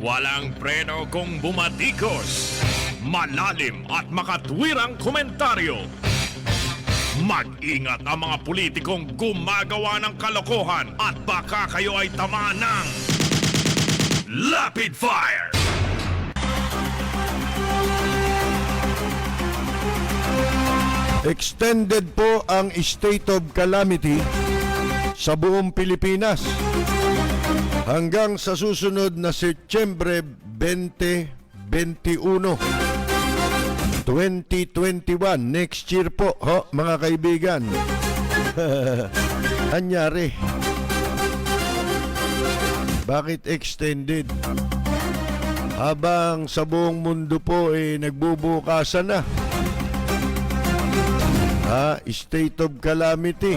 Walang preno kung bumatikos, malalim at makatwirang komentaryo. Mag-ingat ang mga politikong gumagawa ng kalokohan at baka kayo ay tamaan ng Rapid Fire! Extended po ang state of calamity sa buong Pilipinas hanggang sa susunod na Setyembre 2021. 2021, next year po, mga kaibigan. Anyari. Bakit extended? Habang sa buong mundo po nagbubukasan na. State of calamity.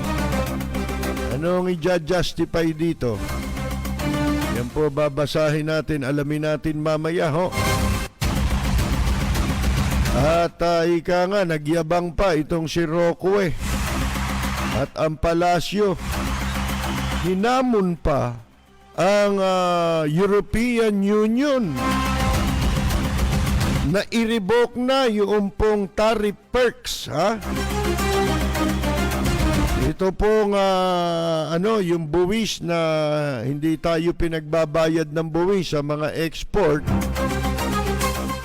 Anong i-justify dito? Yan po babasahin natin, alamin natin mamaya At ika nga, nagyabang pa itong si Roque at ang palasyo. Hinamon pa ang European Union na i-revoke na yung pong tariff perks, Ito pong yung buwis na hindi tayo pinagbabayad ng buwis sa mga export.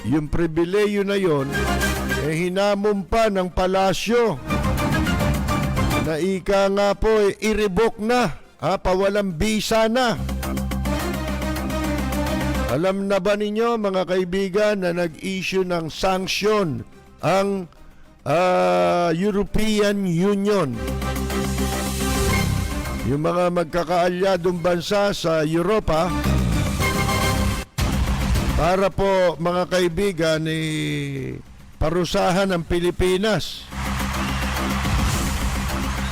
Yung pribileyo na yon hinamon pa ng palasyo na ika nga po i-revoke na, pawalang visa na. Alam na ba ninyo mga kaibigan na nag-issue ng sanction ang European Union? Yung mga magkakaalyadong bansa sa Europa para po mga kaibigan parusahan ang Pilipinas.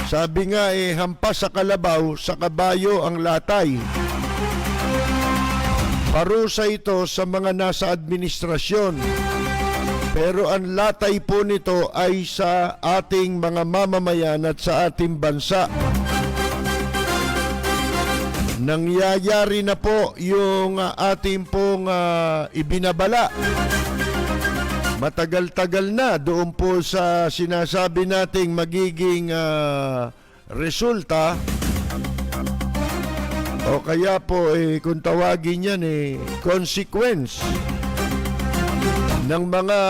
Sabi nga hampas sa kalabaw, sa kabayo ang latay. Parusa ito sa mga nasa administrasyon. Pero ang latay po nito ay sa ating mga mamamayan at sa ating bansa. Nangyayari na po yung ating pong ibinabala. Matagal-tagal na doon po sa sinasabi nating magiging resulta. O kaya po kung tawagin yan consequence ng mga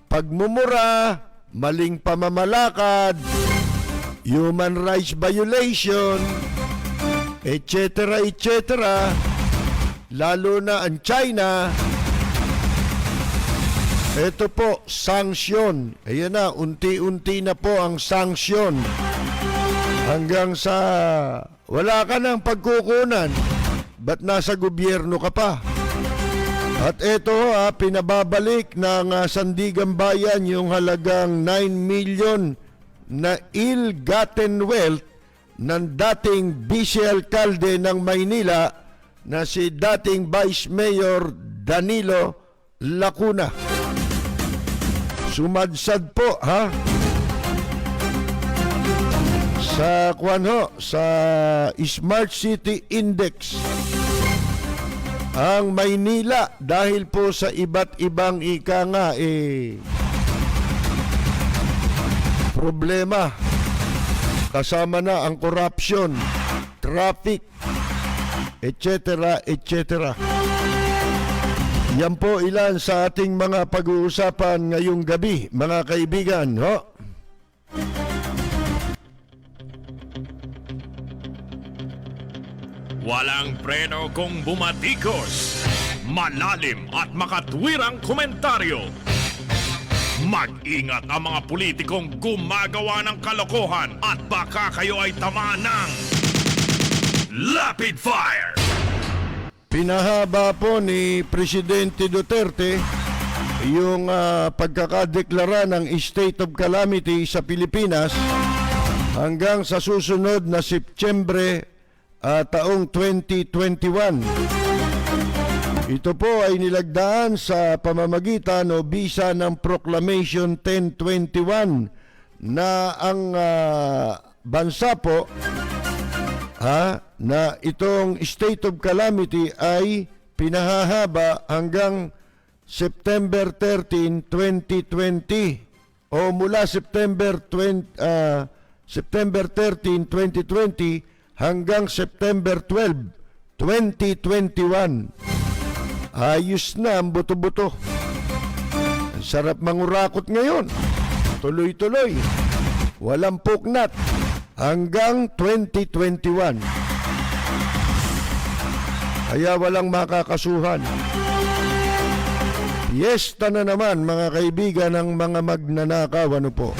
pagmumura, maling pamamalakad, human rights violation, etc. Lalo na ang China. Ito po, sanction. Ayan na, unti-unti na po ang sanction. Hanggang sa wala ka ng pagkukunan, ba't nasa gobyerno ka pa? At ito, pinababalik ng Sandigan Bayan yung halagang 9 million na ill-gotten wealth ng dating vice-alkalde ng Maynila na si dating Vice Mayor Danilo Lacuna. Sumadsad po sa sa Smart City Index ang Maynila dahil po sa iba't ibang problema. Kasama na ang corruption, traffic, etc. Yan po ilan sa ating mga pag-uusapan ngayong gabi, mga kaibigan. Walang preno kung bumatikos, malalim at makatwirang komentaryo. Mag-ingat ang mga politikong gumagawa ng kalokohan at baka kayo ay tamaan ng Rapid Fire! Pinahaba po ni Presidente Duterte yung pagkakadeklara ng state of calamity sa Pilipinas hanggang sa susunod na Setyembre taong 2021. Ito po ay nilagdaan sa pamamagitan o bisa ng Proclamation 1021 na ang bansa po na itong state of calamity ay pinahahaba hanggang September 13, 2020 o mula September 13, 2020 hanggang September 12, 2021. Ayos na ang buto-buto. Ang sarap mangurakot ngayon. Tuloy-tuloy. Walang puknat. Hanggang 2021. Kaya walang makakasuhan. Fiesta na naman mga kaibigan ng mga magnanakaw. Ano po?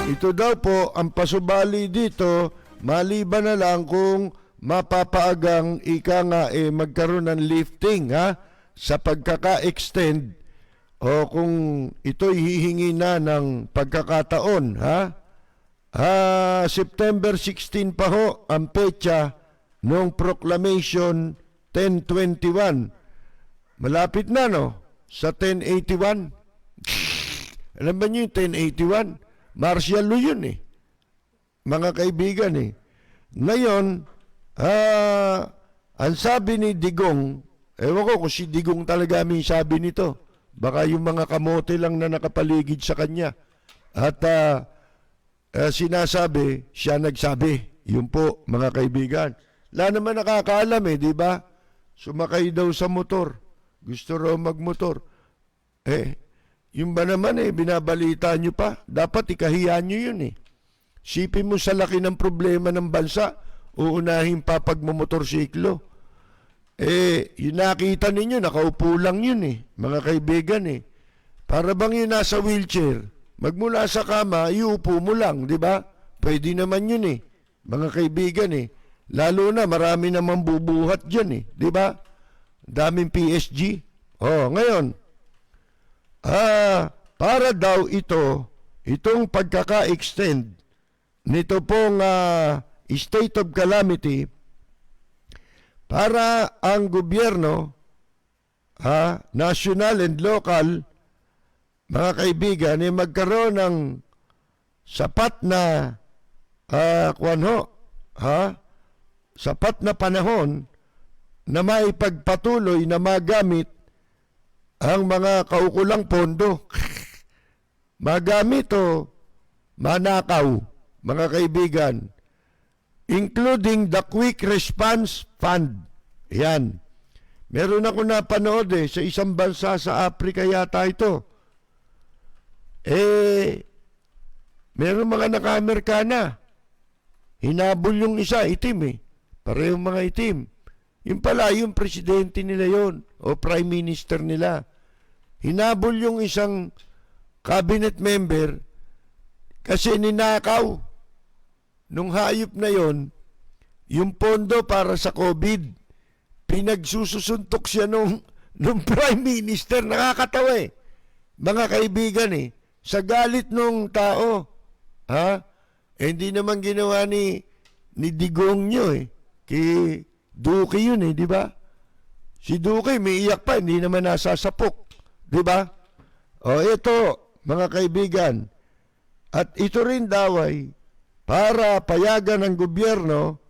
Ito daw po ang pasubali dito, maliban na lang kung mapapaagang magkaroon ng lifting sa pagkaka-extend o kung ito'y hihingi na ng pagkakataon September 16 pa ho ang petsa noong proclamation 1021. Malapit na sa 1081. Alam ba niyo yung 1081? Martial law yun mga kaibigan Ngayon, ang sabi ni Digong, ewan ko kung si Digong talaga may sabi nito. Baka yung mga kamote lang na nakapaligid sa kanya. At sinasabi, siya nagsabi. Yun po, mga kaibigan. Wala naman nakakaalam di ba? Sumakay daw sa motor. Gusto raw magmotor. Yung ba naman binabalita nyo pa? Dapat ikahiya nyo yun Sipin mo sa laki ng problema ng bansa, uunahin pa pagmumotorsiklo. Yung nakita ninyo, nakaupo lang yun mga kaibigan Para bang yun nasa wheelchair, magmula sa kama, iupo mo lang, di ba? Pwede naman yun mga kaibigan Lalo na, marami naman bubuhat dyan di ba? Daming PSG. Ngayon, para daw itong pagkaka-extend nito pong state of calamity para ang gobyerno, national and local, mga kaibigan, magkaroon ng sapat na sapat na panahon na maipagpatuloy na magamit ang mga kaukulang pondo. Magamit o manakaw, mga kaibigan, including the Quick Response Fund. Yan. Meron ako napanood sa isang bansa sa Africa yata ito. Meron mga naka-Amerikana. Hinabol yung isa, itim Parehong mga itim. Yung pala, yung presidente nila yon o prime minister nila. Hinabol yung isang cabinet member kasi ninakaw nung hayop na yon yung pondo para sa COVID. Pinagsusuntok siya nung prime minister. Nakakatawa mga kaibigan sa galit nung tao. Hindi naman ginawa ni Digong nyo kay Duque yun di ba? Si Duque may iyak pa, hindi naman nasasapok, di ba? Ito, mga kaibigan, at ito rin daw ay para payagan ng gobyerno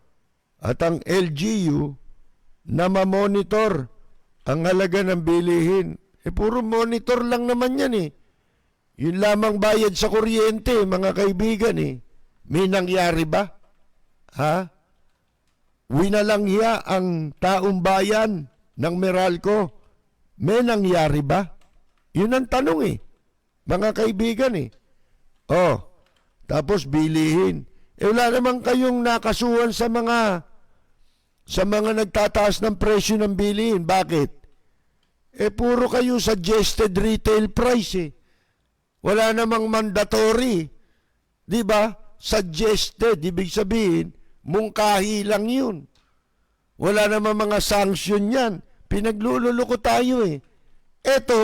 at ang LGU na mamonitor ang halaga ng bilihin. Puro monitor lang naman yan Yun lamang bayad sa kuryente, mga kaibigan May nangyari ba? Winalangya ang taong bayan ng Meralco. May nangyari ba? Yun ang tanong mga kaibigan tapos bilihin. Wala naman kayong nakasuhan sa mga nagtataas ng presyo ng bilihin. Bakit? Puro kayo suggested retail price Wala namang mandatory. Di ba? Suggested. Ibig sabihin, mungkahi lang yun. Wala naman mga sanction yan. Pinaglululoko tayo Ito,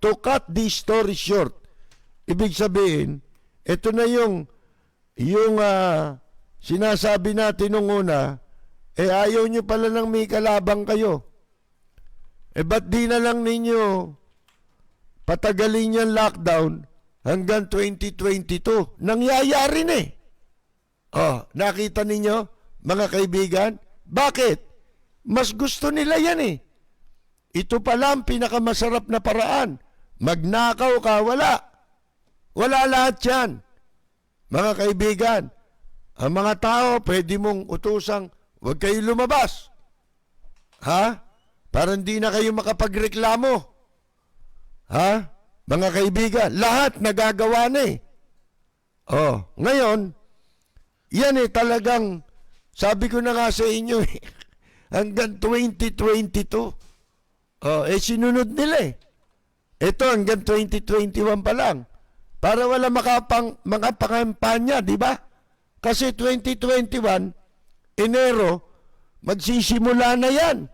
to cut this story short, ibig sabihin, ito na yung sinasabi natin nung una, ayaw nyo pala nang may kalabang kayo. Ba't di na lang ninyo patagalin yung lockdown hanggang 2022? Nangyayari na nakita ninyo, mga kaibigan. Bakit? Mas gusto nila yan eh. Ito pala ang pinakamasarap na paraan. Magnakaw ka, wala. Wala lahat yan. Mga kaibigan, ang mga tao pwede mong utusang huwag kayo lumabas. Ha? Para hindi na kayo makapagreklamo. Ha? Mga kaibigan, lahat nagagawa na eh. Oh, ngayon, yan eh talagang, sabi ko na nga sa inyo eh, hanggang 2022. Oh, sinunod nila eh. Ito hanggang 2021 pa lang. Para wala mga pakampanya, di ba? Kasi 2021, Enero, magsisimula na yan.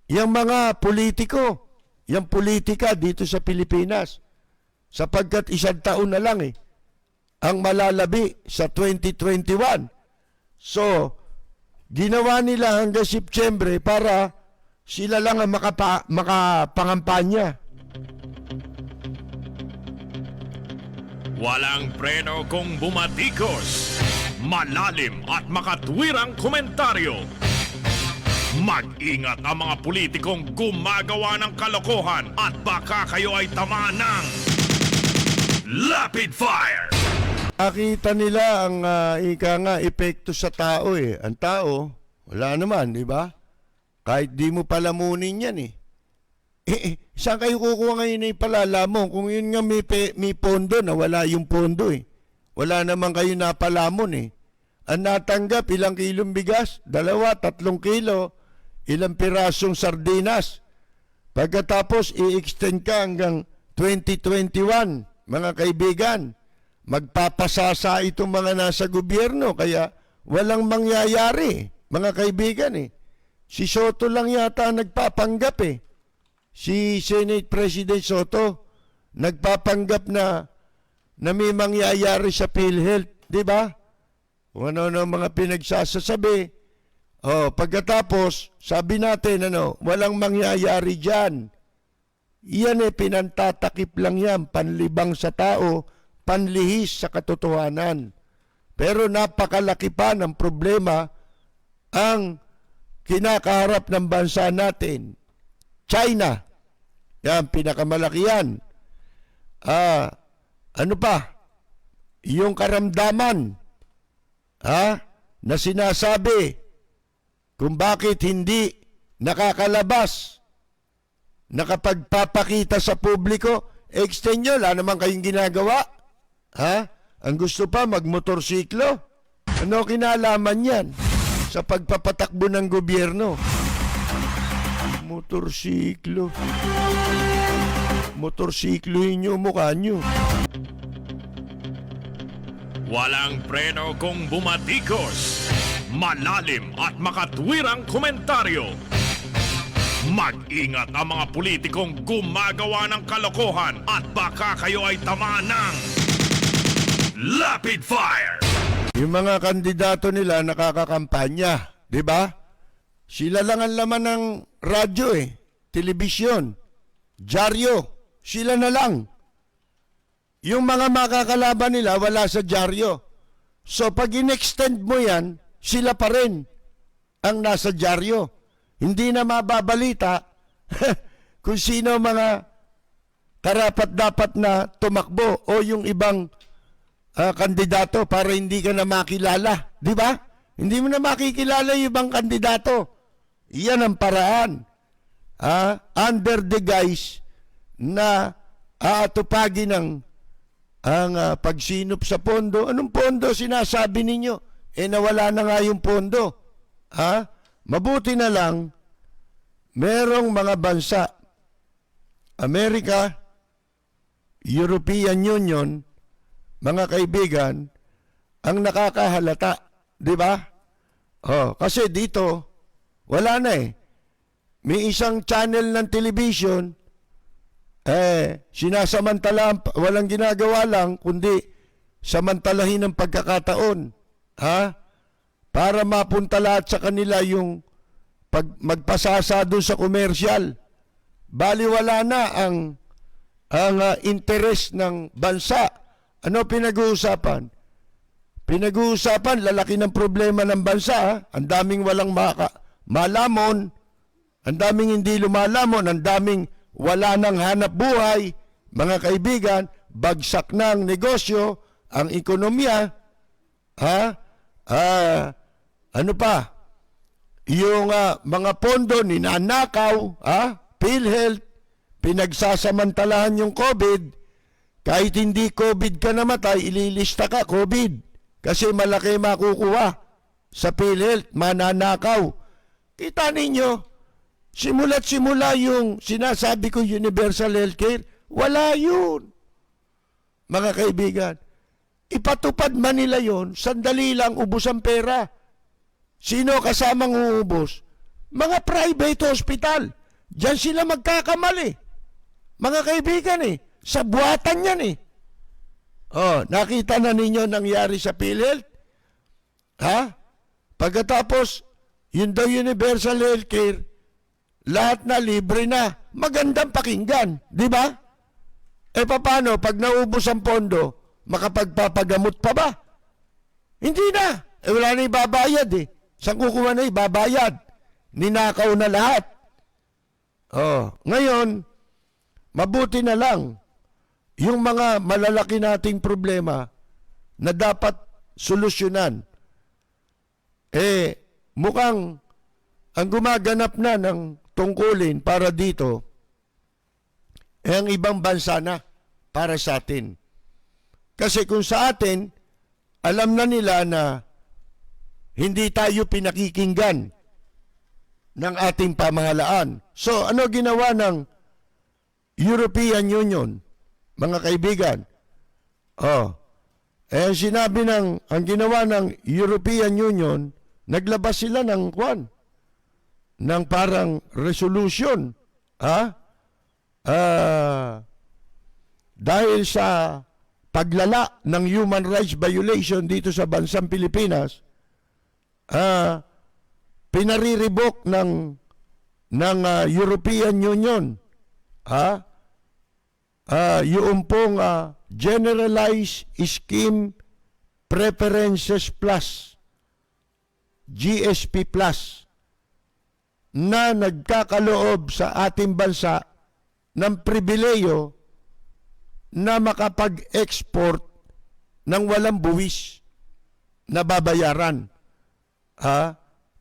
Yung mga politiko, yung politika dito sa Pilipinas. Sapagkat 1 taon na lang eh, ang malalabi sa 2021. So, ginawa nila hanggang September para sila lang ang makapangampanya. Walang preno kung bumatikos. Malalim at makatwirang komentaryo. Mag-ingat ang mga politikong gumagawa ng kalokohan at baka kayo ay tamaan ng Rapid Fire! Nakita nila ang ika nga epekto sa tao eh. Ang tao, wala naman, di ba? Kahit di mo palamunin yan eh. Saan kayo kukuha ngayon na ipalalamon? Kung yun nga may pondo na wala yung pondo eh. Wala naman kayo napalamon eh. Ang natanggap, ilang kilong bigas? 2, 3 kilo. Ilang pirasong sardinas. Pagkatapos, i-extend ka hanggang 2021, mga kaibigan. Magpapasasa itong mga nasa gobyerno, kaya walang mangyayari, mga kaibigan eh. Si Soto lang yata nagpapanggap eh. Si Senate President Soto, nagpapanggap na may mangyayari sa PhilHealth, di ba? Kung ano mga pinagsasasabi. Pagkatapos, sabi natin, walang mangyayari dyan. Iyan pinantatakip lang yan, panlibang sa tao, panlihis sa katotohanan. Pero napakalaki pa ng problema ang kinakaharap ng bansa natin. China, yan, pinakamalaki yan. Ano pa? Yung karamdaman, na sinasabi, kung bakit hindi nakakalabas, nakapagpapakita sa publiko, extend nyo, wala naman kayong ginagawa. Ang gusto pa, magmotorsiklo. Ano kinalaman yan sa pagpapatakbo ng gobyerno? Motorsiklo. Motorsiklohin nyo mukha nyo. Walang preno kung bumatikos. Malalim at makatwirang komentaryo. Mag-ingat ang mga politikong gumagawa ng kalokohan at baka kayo ay tamaan ng Rapid Fire! Yung mga kandidato nila nakakakampanya, di ba? Sila lang ang laman ng radyo telebisyon, dyaryo, sila na lang. Yung mga makakalaban nila wala sa dyaryo. So pag in-extend mo yan, sila pa rin ang nasa dyaryo. Hindi na mababalita kung sino mga karapat-dapat na tumakbo o yung ibang kandidato para hindi ka na makilala. Di ba? Hindi mo na makikilala yung ibang kandidato. Iyan ang paraan. Under the guise na aatupagin ang pagsinop sa pondo. Anong pondo sinasabi ninyo? Nawala na nga yung pondo. Mabuti na lang, merong mga bansa, Amerika, European Union, mga kaibigan, ang nakakahalata. Di ba? Kasi dito, wala na May isang channel ng television, sinasamantala, walang ginagawa lang, kundi samantalahin ang pagkakataon. Para mapunta lahat sa kanila yung magpasasa doon sa komersyal. Baliwala na ang interes ng bansa. Ano pinag-uusapan? pinag-uusapan, lalaki ng problema ng bansa. Ha? Ang daming walang malamon, ang daming hindi lumalamon, ang daming wala nang hanap buhay. Mga kaibigan, bagsak na ang negosyo, ang ekonomiya. Ha? Ano pa? Yung mga pondo ninanakaw, PhilHealth, pinagsasamantalahan yung COVID. Kahit hindi COVID ka namatay, ililista ka COVID. Kasi malaki makukuha sa PhilHealth, mananakaw. Kita ninyo, simula't simula yung sinasabi ko universal healthcare, wala yun. Mga kaibigan, ipatupad man nila yun, sandali lang ubos ang pera. Sino kasamang uubos? Mga private hospital. Diyan sila magkakamali. Mga kaibigan sa buhatan yan nakita na ninyo nangyari sa PhilHealth? Pagkatapos, yun daw universal healthcare, lahat na libre na. Magandang pakinggan, di ba? Paano, pag naubos ang pondo, makapagpapagamot pa ba? Hindi na. Wala na ibabayad Saan kukuha na ibabayad? Ninakaw na lahat. Ngayon, mabuti na lang yung mga malalaki nating problema na dapat solusyonan. Mukhang ang gumaganap na ng tungkulin para dito ang ibang bansa na para sa atin. Kasi kung sa atin, alam na nila na hindi tayo pinakikinggan ng ating pamahalaan. So, ano ginawa ng European Union, mga kaibigan? Sinabi ang ginawa ng European Union, naglabas sila ng parang resolution. Dahil sa paglala ng human rights violation dito sa bansang Pilipinas, pinariribok ng European Union yung pong Generalized Scheme Preferences Plus, GSP Plus, na nagkakaloob sa ating bansa ng pribileyo na makapag-export ng walang buwis na babayaran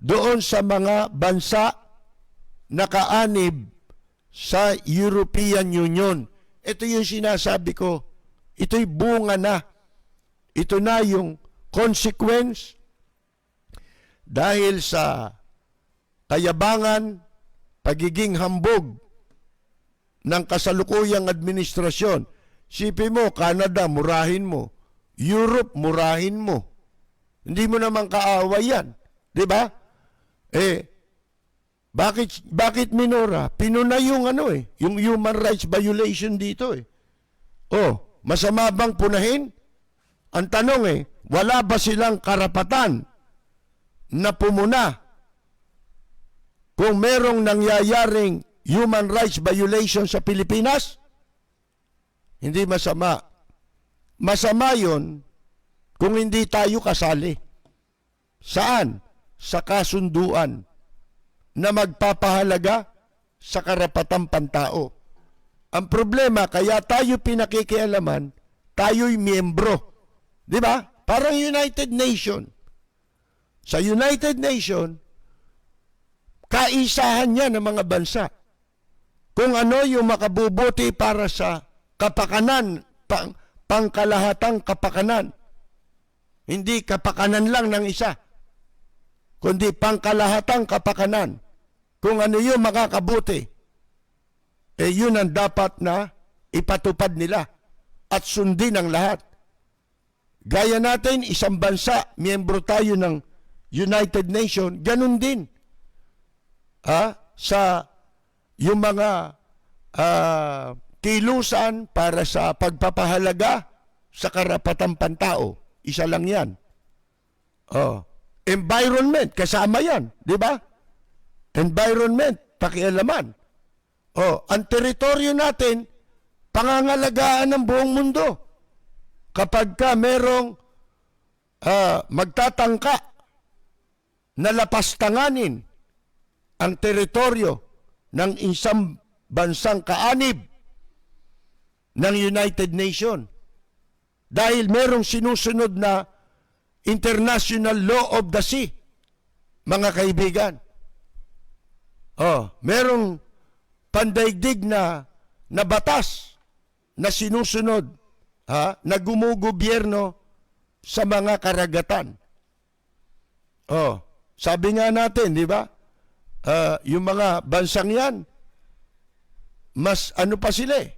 doon sa mga bansa na kaanib sa European Union. Ito yung sinasabi ko, ito'y bunga na. Ito na yung consequence dahil sa kayabangan, pagiging hambog ng kasalukuyang administrasyon. Sipin mo, Canada, murahin mo. Europe, murahin mo. Hindi mo naman kaaway yan. Diba? Bakit minura? Pinuna yung yung human rights violation dito masama bang punahin? Ang tanong wala ba silang karapatan na pumuna kung merong nangyayaring human rights violation sa Pilipinas? Hindi masama. Masama yon kung hindi tayo kasali. Saan? Sa kasunduan na magpapahalaga sa karapatang pantao. Ang problema, kaya tayo pinakikialaman, tayo'y miyembro. Di ba? Parang United Nations. Sa United Nations, kaisahan niya ng mga bansa. Kung ano yung makabubuti para sa kapakanan, pangkalahatang kapakanan. Hindi kapakanan lang ng isa, kundi pangkalahatang kapakanan. Kung ano yung makakabuti, yun ang dapat na ipatupad nila at sundin ng lahat. Gaya natin, isang bansa, miyembro tayo ng United Nations, ganun din. Sa yung mga kilusan para sa pagpapahalaga sa karapatang pantao. Isa lang yan. Environment, kasama yan. Di ba? Environment, pakialaman. Ang teritoryo natin, pangangalagaan ng buong mundo. Kapag ka merong magtatangka na lapastanganin ang teritoryo ng isang bansang kaanib ng United Nations dahil merong sinusunod na international law of the sea, mga kaibigan. Merong pandaigdig na batas na sinusunod na gumugobyerno sa mga karagatan. Sabi nga natin, di ba? Yung mga bansang yan, mas ano pa sila eh,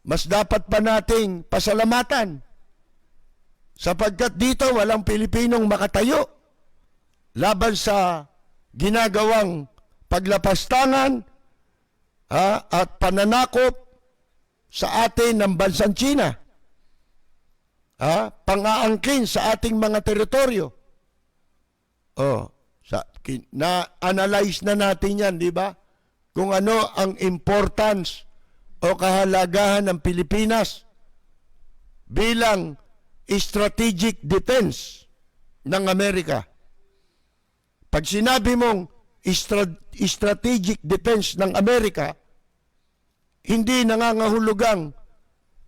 mas dapat pa nating pasalamatan sapagkat dito walang Pilipinong makatayo laban sa ginagawang paglapastangan at pananakop sa atin ng bansang China. Pang-aangkin sa ating mga teritoryo. Na-analyze na natin yan, di ba? Kung ano ang importance o kahalagahan ng Pilipinas bilang strategic defense ng Amerika. Pag sinabi mong strategic defense ng Amerika, hindi nangangahulugang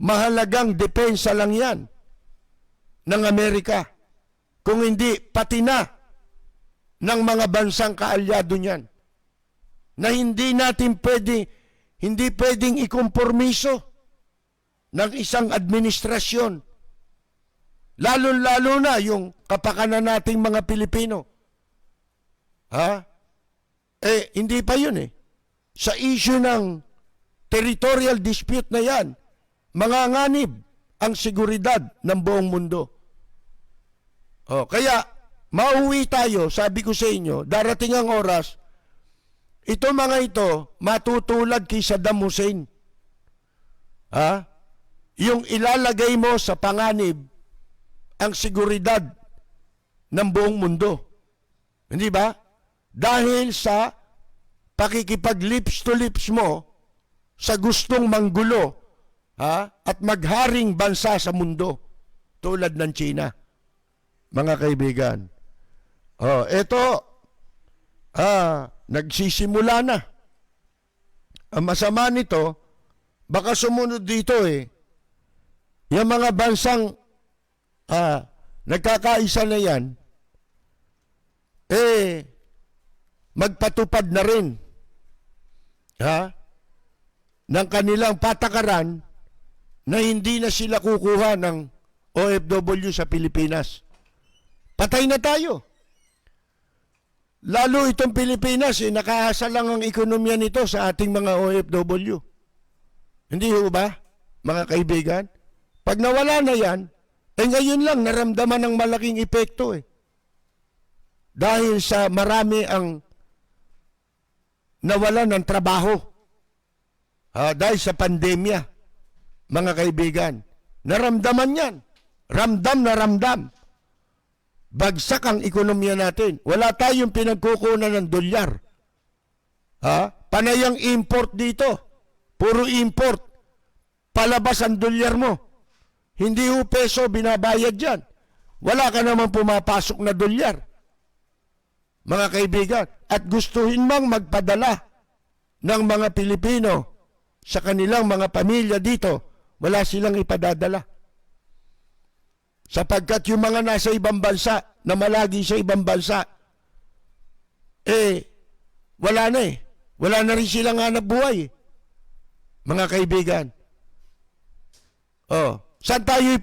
mahalagang depensa lang yan ng Amerika. Kung hindi, pati na ng mga bansang kaalyado niyan na hindi pwedeng ikompormiso ng isang administrasyon. Lalo-lalo na yung kapakanan nating mga Pilipino. Hindi pa yun eh. Sa issue ng territorial dispute na yan, manganganib ang seguridad ng buong mundo. Kaya, mauwi tayo, sabi ko sa inyo, darating ang oras, ito mga ito, matutulad kay Saddam Hussein. Yung ilalagay mo sa panganib ang seguridad ng buong mundo. Hindi ba? Dahil sa pakikipag-lips to lips mo sa gustong manggulo at magharing bansa sa mundo tulad ng China. Mga kaibigan. Ito, nagsisimula na. Ang masama nito, baka sumunod dito yung mga bansang nagkakaisa na yan, magpatupad na rin ng kanilang patakaran na hindi na sila kukuha ng OFW sa Pilipinas. Patay na tayo. Lalo itong Pilipinas, nakaasa lang ang ekonomiya nito sa ating mga OFW. Hindi ho ba, mga kaibigan? Pag nawala na yan, ngayon lang naramdaman ng malaking epekto Dahil sa marami ang nawalan ng trabaho. Dahil sa pandemya, mga kaibigan. Naramdaman yan. Ramdam na ramdam. Bagsak ang ekonomiya natin. Wala tayong pinagkukunan ng dolyar. Panay ang import dito. Puro import. Palabas ang dolyar mo. Hindi ho peso binabayad dyan. Wala ka naman pumapasok na dolyar. Mga kaibigan. At gustuhin mang magpadala ng mga Pilipino sa kanilang mga pamilya dito, wala silang ipadadala. Sapagkat yung mga nasa ibang bansa, na malagi sa ibang bansa, wala na Wala na rin silang hanap buhay. Mga kaibigan. Saan tayo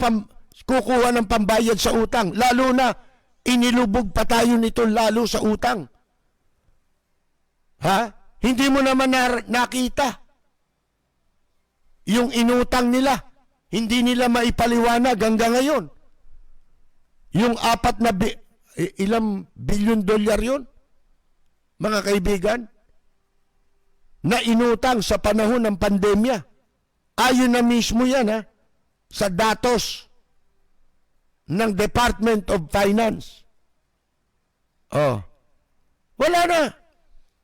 kukuha ng pambayad sa utang? Lalo na, inilubog pa tayo nito lalo sa utang. Hindi mo naman nakita yung inutang nila. Hindi nila maipaliwanag hanggang ngayon. Yung ilang bilyon dolyar yun, mga kaibigan, na inutang sa panahon ng pandemya. Ayon na mismo yan sa datos ng Department of Finance. Wala na.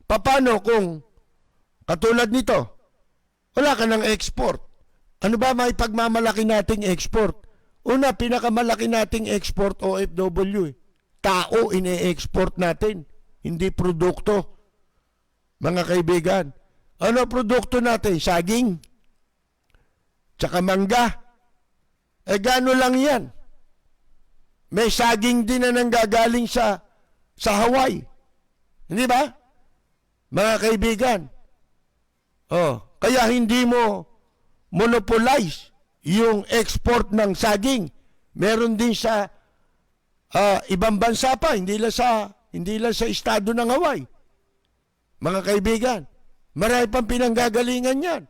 Paano kung katulad nito, wala ka ng export? Ano ba may pagmamalaki nating export? Una, pinakamalaki nating export OFW. Tao ine-export natin, hindi produkto. Mga kaibigan, ano produkto natin? Saging? Tsaka mangga? Gano lang yan? May saging din na nanggagaling sa Hawaii. Hindi ba? Mga kaibigan. Kaya hindi mo monopolize yung export ng saging. Meron din sa ibang bansa pa, hindi lang sa estado ng Hawaii. Mga kaibigan, marami pang pinanggagalingan yan.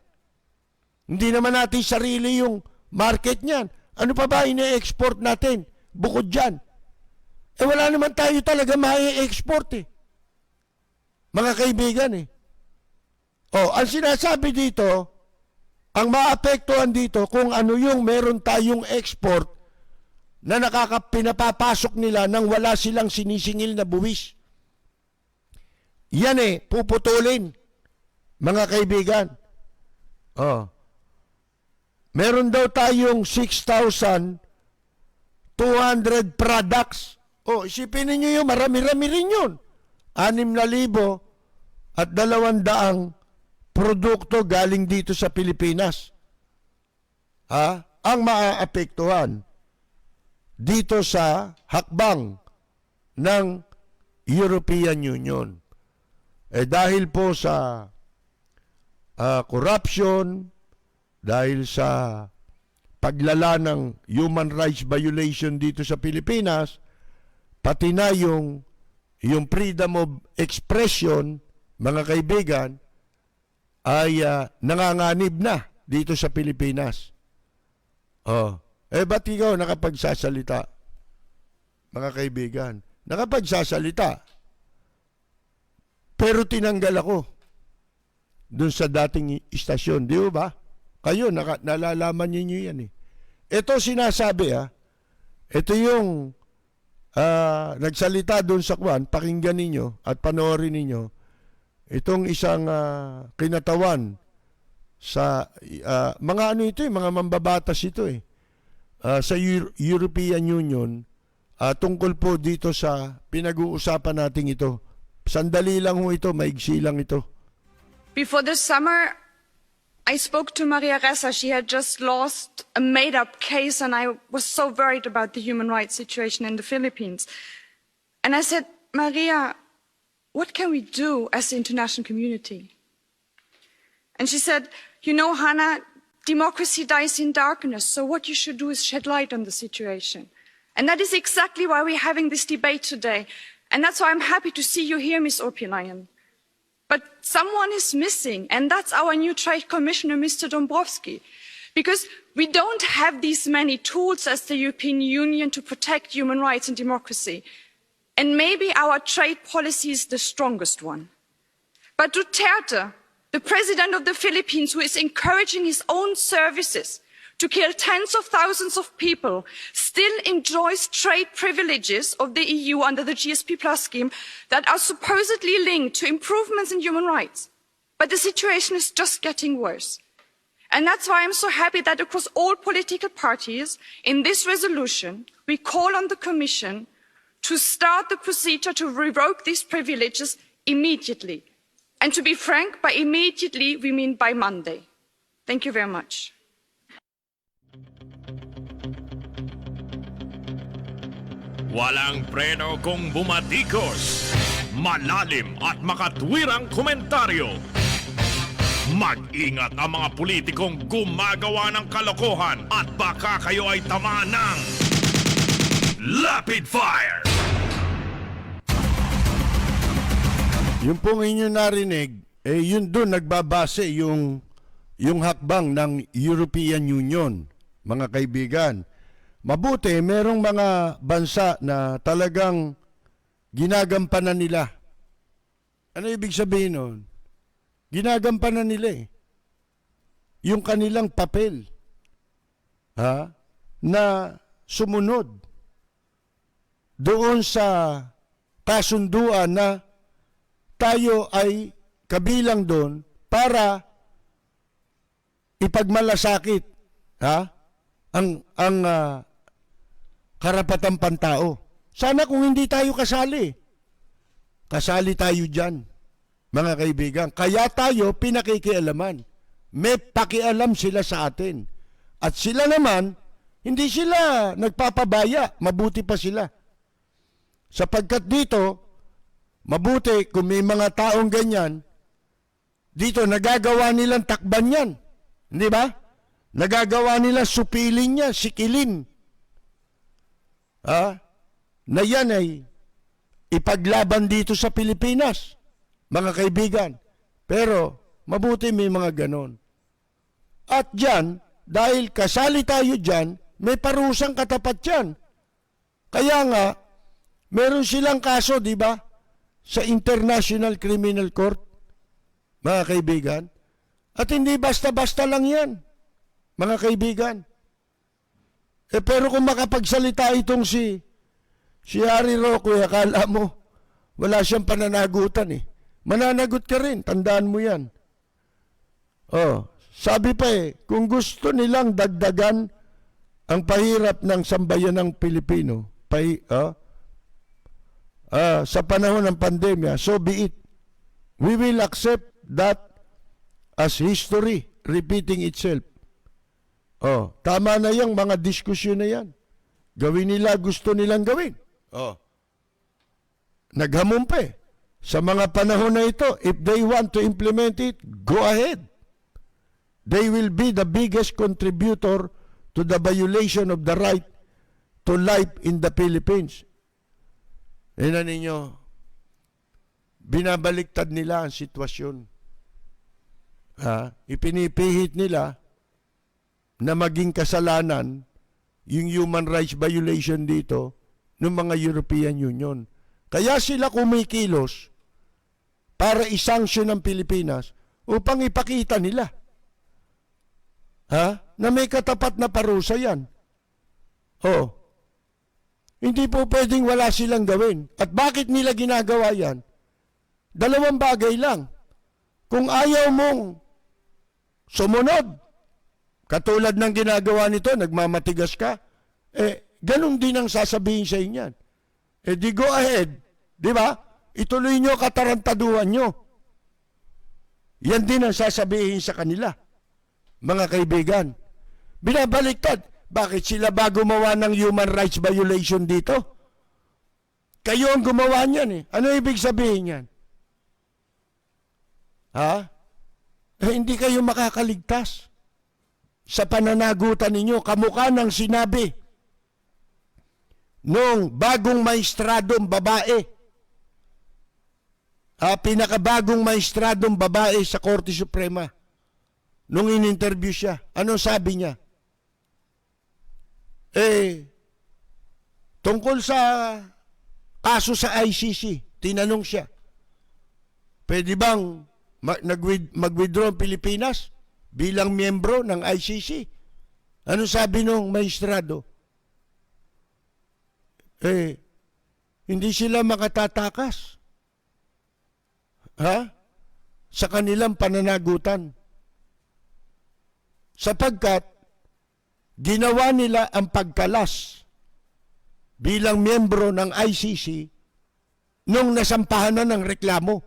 Hindi naman natin sarili yung market niyan. Ano pa ba ine-export natin bukod dyan? Wala naman tayo talaga ma-export eh. Mga kaibigan eh. Ang sinasabi dito, ang maapektuhan dito kung ano yung meron tayong export na pinapapasok nila nang wala silang sinisingil na buwis. Yan puputulin. Mga kaibigan. Meron daw tayong 6,200 products. Isipin niyo yun, marami-rami rin yun. 6,200 produkto galing dito sa Pilipinas. Ang maaapektuhan dito sa hakbang ng European Union. Dahil po sa corruption, dahil sa paglala ng human rights violation dito sa Pilipinas, pati na yung freedom of expression, mga kaibigan, ay nanganganib na dito sa Pilipinas. Ba't ikaw nakapagsasalita? Mga kaibigan, nakapagsasalita. Pero tinanggal ako dun sa dating istasyon, di ba? Kayo, nalalaman niyo yan eh. Ito sinasabi ito yung nagsalita dun sa kwan, pakinggan ninyo at panoorin ninyo. Itong isang kinatawan sa mga ano ito mga mambabatas ito sa European Union tungkol po dito sa pinag-uusapan natin ito. Sandali lang ho ito, maigsi lang ito. Before the summer, I spoke to Maria Ressa. She had just lost a made-up case, and I was so worried about the human rights situation in the Philippines. And I said, Maria, what can we do as the international community? And she said, you know, Hannah, democracy dies in darkness, so what you should do is shed light on the situation. And that is exactly why we're having this debate today. And that's why I'm happy to see you here, Ms. Opilainen. But someone is missing, and that's our new Trade Commissioner, Mr. Dombrovski. Because we don't have these many tools as the European Union to protect human rights and democracy. And maybe our trade policy is the strongest one. But Duterte, the president of the Philippines, who is encouraging his own services to kill tens of thousands of people, still enjoys trade privileges of the EU under the GSP Plus scheme that are supposedly linked to improvements in human rights. But the situation is just getting worse. And that's why I'm so happy that across all political parties in this resolution, we call on the Commission to start the procedure to revoke these privileges immediately. And to be frank, by immediately, we mean by Monday. Thank you very much. Walang preno kung bumatikos. Malalim at makatwirang komentaryo. Mag-ingat ang mga politikong gumagawa ng kalokohan at baka kayo ay tamaan ng Rapid Fire! Yung pong inyo narinig, yun doon nagbabase yung hakbang ng European Union, mga kaibigan. Mabuti, merong mga bansa na talagang ginagampanan nila. Ano ibig sabihin nun? Ginagampanan nila yung kanilang papel na sumunod doon sa kasunduan na tayo ay kabilang doon para ipagmalasakit ang karapatang pantao. Sana kung hindi tayo kasali. Kasali tayo dyan, mga kaibigan. Kaya tayo pinakikialaman. May pakialam sila sa atin. At sila naman, hindi sila nagpapabaya. Mabuti pa sila. Sapagkat dito, mabuti kung may mga taong ganyan, dito nagagawa nilang takban yan. Hindi ba? Nagagawa nila supilin niya, sikilin. Na yan ay ipaglaban dito sa Pilipinas, mga kaibigan. Pero, mabuti may mga ganon. At dyan, dahil kasali tayo dyan, may parusang katapat yan. Kaya nga, meron silang kaso, di ba? Sa International Criminal Court, mga kaibigan. At hindi basta-basta lang yan, mga kaibigan. Pero kung makapagsalita itong si Harry Roque, akala mo, wala siyang pananagutan eh. Mananagot ka rin, tandaan mo yan. Sabi pa kung gusto nilang dagdagan ang pahirap ng sambayanang Pilipino, sa panahon ng pandemya, so be it. We will accept that as history repeating itself. Tama na yung mga diskusyon na yan. Gawin nila, gusto nilang gawin. Naghamon pa sa mga panahon na ito, if they want to implement it, go ahead. They will be the biggest contributor to the violation of the right to life in the Philippines. Tingnan ninyo, binabaliktad nila ang sitwasyon. Ipinipihit nila na maging kasalanan yung human rights violation dito ng mga European Union. Kaya sila kumikilos para isanksyon ng Pilipinas upang ipakita nila na may katapat na parusa yan. Hindi po pwedeng wala silang gawin. At bakit nila ginagawa yan? Dalawang bagay lang. Kung ayaw mong sumunod, katulad ng ginagawa nito, nagmamatigas ka, ganun din ang sasabihin sa inyo. Di go ahead, di ba? Ituloy nyo katarantaduhan nyo. Yan din ang sasabihin sa kanila, mga kaibigan. Binabaliktad, bakit sila ba gumawa ng human rights violation dito? Kayo ang gumawa niyan Ano ibig sabihin yan? Hindi kayo makakaligtas sa pananagutan ninyo, kamukha ng sinabi nung bagong maestradong babae, pinakabagong maestradong babae sa Korte Suprema, nung in-interview siya. Ano sabi niya? Tungkol sa kaso sa ICC, tinanong siya, pwede bang mag-withdraw ang Pilipinas bilang miyembro ng ICC? Ano sabi nung maestrado? Hindi sila makatatakas sa kanilang pananagutan. Sapagkat ginawa nila ang pagkalas bilang miyembro ng ICC nung nasampahan na ng reklamo.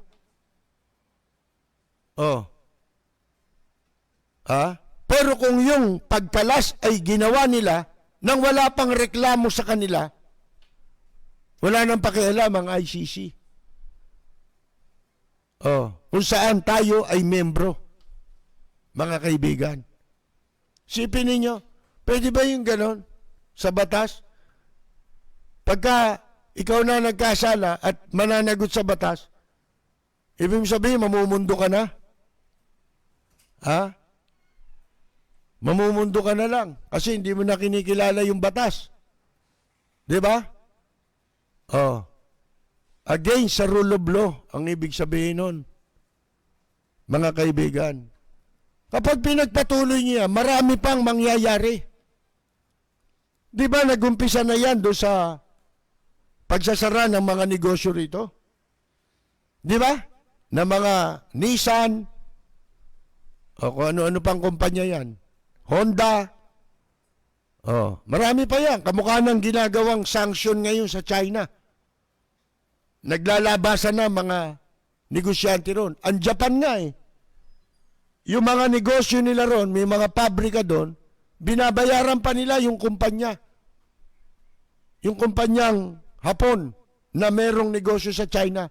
Pero kung yung pagkalas ay ginawa nila nang wala pang reklamo sa kanila, wala nang pakialam ang ICC. Kung saan tayo ay membro, mga kaibigan. Sipin ninyo, pwede ba yung ganon sa batas? Pagka ikaw na nagkasala at mananagot sa batas, ibig sabihin, mamumundo ka na? Mamumundo ka na lang kasi hindi mo na kinikilala yung batas. Di ba? Against sa rule of law, ang ibig sabihin nun, mga kaibigan. Kapag pinagpatuloy niya, marami pang mangyayari. Di ba nagumpisa na yan doon sa pagsasara ng mga negosyo rito? Di ba? Na mga Nissan, o kung ano-ano pang kumpanya yan, Honda, Oh, marami pa yan. Kamukha ng ginagawang sanction ngayon sa China. Naglalabasan na mga negosyante ron. Ang Japan nga eh. Yung mga negosyo nila ron, may mga pabrika doon, binabayaran pa nila yung kumpanya. Yung kumpanyang Hapon na merong negosyo sa China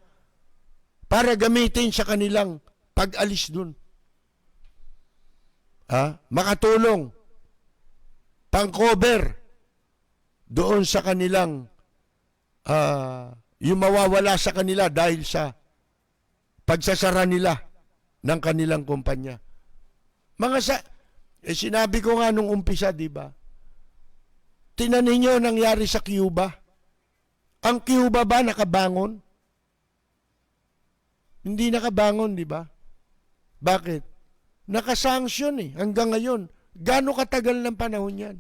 para gamitin sa kanilang pag-alis doon. Makatulong pang-cover doon sa kanilang yung mawawala sa kanila dahil sa pagsasara nila ng kanilang kumpanya. Sinabi ko nga nung umpisa, di ba? Tinanin niyo nangyari sa Cuba. Ang Cuba ba nakabangon? Hindi nakabangon, di ba? Bakit? Nakasanksyon eh, hanggang ngayon. Gaano katagal ng panahon yan?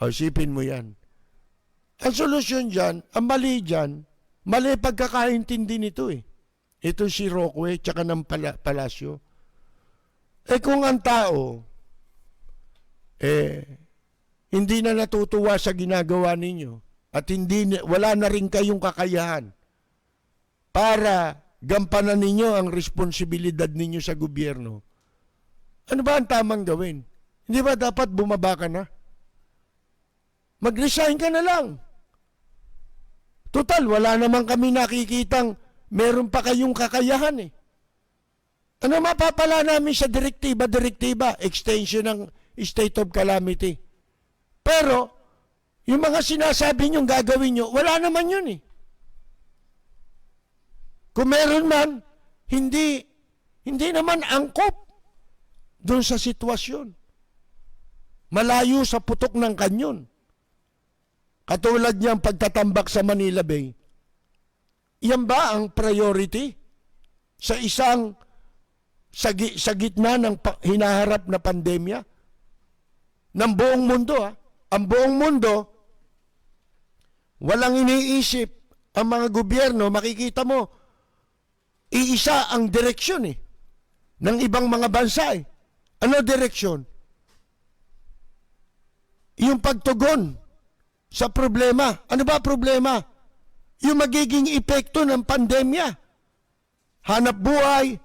Isipin mo yan. Ang solusyon dyan, ang mali dyan, mali pagkakaintindi nito eh. Ito si Roque, tsaka ng Palacio. Kung ang tao, hindi na natutuwa sa ginagawa ninyo, at wala na rin kayong kakayahan para gampanan ninyo ang responsibilidad ninyo sa gobyerno, ano ba ang tamang gawin? Hindi ba dapat bumaba ka na? Mag-resign ka na lang. Total, wala naman kami nakikitang meron pa kayong kakayahan eh. Ano mapapala namin sa direktiba? Extension ng state of calamity. Pero, yung mga sinasabi nyo gagawin nyo, wala naman yun eh. Kung meron man, hindi naman angkop doon sa sitwasyon. Malayo sa putok ng kanyon. Katulad niyang pagtatambak sa Manila Bay. Yan ba ang priority sa sa gitna ng hinaharap na pandemya? Ng buong mundo Ang buong mundo, walang iniisip ang mga gobyerno, makikita mo, iisa ang direksyon ng ibang mga bansa eh. Ano direksyon? Yung pagtugon sa problema. Ano ba problema? Yung magiging epekto ng pandemya. Hanap buhay,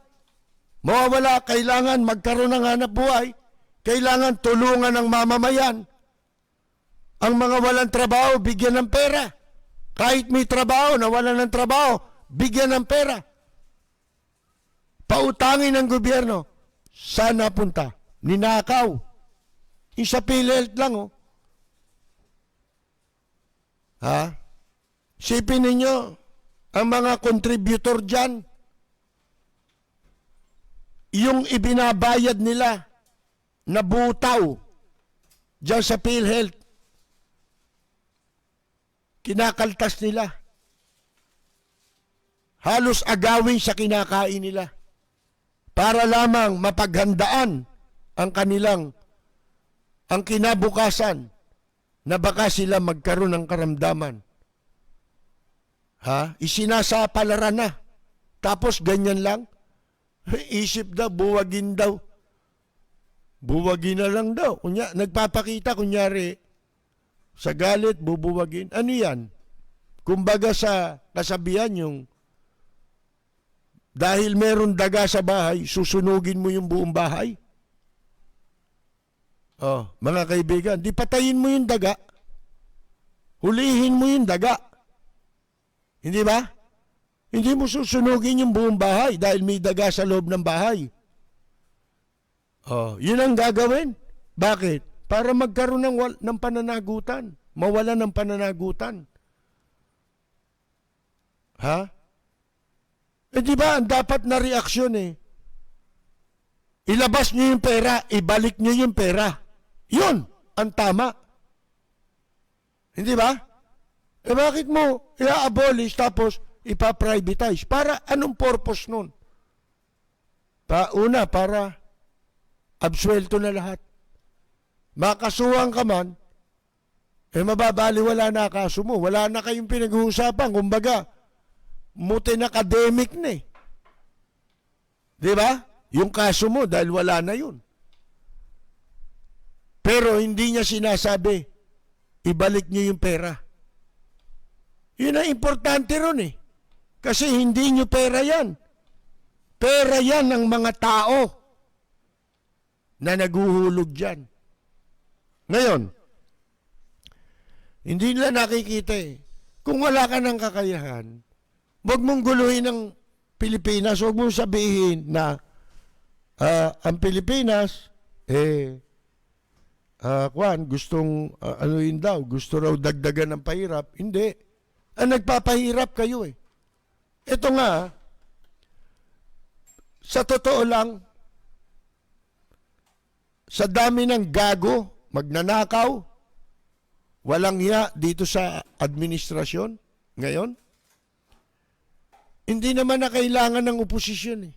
mawawala, kailangan magkaroon ng hanap buhay, kailangan tulungan ng mamamayan. Ang mga walang trabaho, bigyan ng pera. Kahit may trabaho, nawalan ng trabaho, bigyan ng pera. Pautangin ng gobyerno. Saan napunta? Ninakaw. Isa PhilHealth lang Sipin ninyo, ang mga contributor dyan, yung ibinabayad nila na butaw dyan sa PhilHealth, kinakaltas nila. Halos agawin sa kinakain nila para lamang mapaghandaan ang kinabukasan na baka sila magkaroon ng karamdaman. Isinasapalaran na. Tapos ganyan lang. Isip daw, buwagin daw. Buwagin na lang daw. Nagpapakita, kunyari, sa galit, bubuwagin. Ano yan? Kumbaga sa kasabihan yung dahil meron daga sa bahay, susunugin mo yung buong bahay. Mga kaibigan, di patayin mo yung daga. Hulihin mo yung daga. Hindi ba? Hindi mo susunugin yung buong bahay dahil may daga sa loob ng bahay. Yun ang gagawin. Bakit? Para magkaroon ng pananagutan. Mawala ng pananagutan. Di ba, ang dapat na reaksyon ilabas nyo yung pera, ibalik nyo yung pera. Yun, ang tama. Hindi ba? Bakit mo i-abolish tapos ipa-privatize? Para anong purpose nun? Una, para absuelto na lahat. Makasuhan ka man, mababaliwala na kaso mo. Wala na kayong pinag-uusapan. Kumbaga, mutin academic na Di ba? Yung kaso mo dahil wala na yun. Pero hindi niya sinasabi, ibalik niyo yung pera. Yun ang importante ron eh. Kasi hindi niyo pera yan. Pera yan ng mga tao na naguhulog dyan. Ngayon, hindi nila nakikita eh. Kung wala ka ng kakayahan, huwag mong guluhin ng Pilipinas, huwag mong sabihin na ang Pilipinas, ano yun daw, gusto raw dagdagan ng pahirap. Hindi. Ang nagpapahirap kayo eh. Ito nga, sa totoo lang, sa dami ng gago, magnanakaw, walang hiya dito sa administrasyon ngayon, hindi naman na kailangan ng oposisyon eh.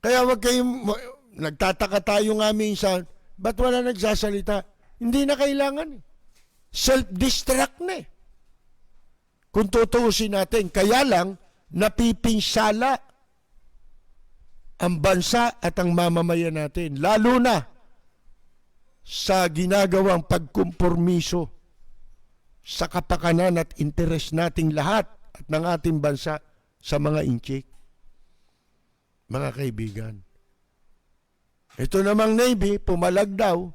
Kaya wag kayong, nagtataka tayo nga minsan, ba't wala nagsasalita? Hindi na kailangan eh. Self-destruct na eh. Kung tutuusin natin, kaya lang, napipinsala ang bansa at ang mamamayan natin. Lalo na sa ginagawang pagkumpormiso sa kapakanan at interes nating lahat at ng ating bansa sa mga inchik. Mga kaibigan, ito namang Navy, pumalag daw.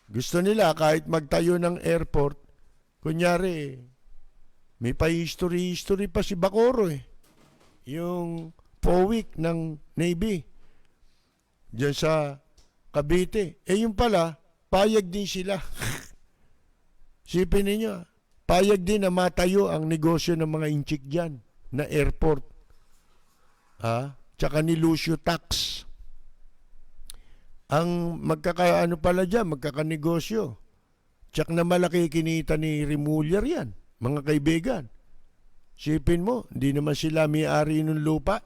Gusto nila kahit magtayo ng airport, kunyari, may pa-history pa si Bacoro eh. Yung POWIC ng Navy. Diyan sa Cavite. Yung pala, payag din sila. Sipin ninyo, payag din na matayo ang negosyo ng mga inchik dyan na airport. Tsaka ni Lucio Tax. Ang magkakaano pala dyan, magkakanegosyo. Tsak na malaki kinita ni Remuller yan, mga kaibigan. Sipin mo, hindi naman sila may-ari ng lupa.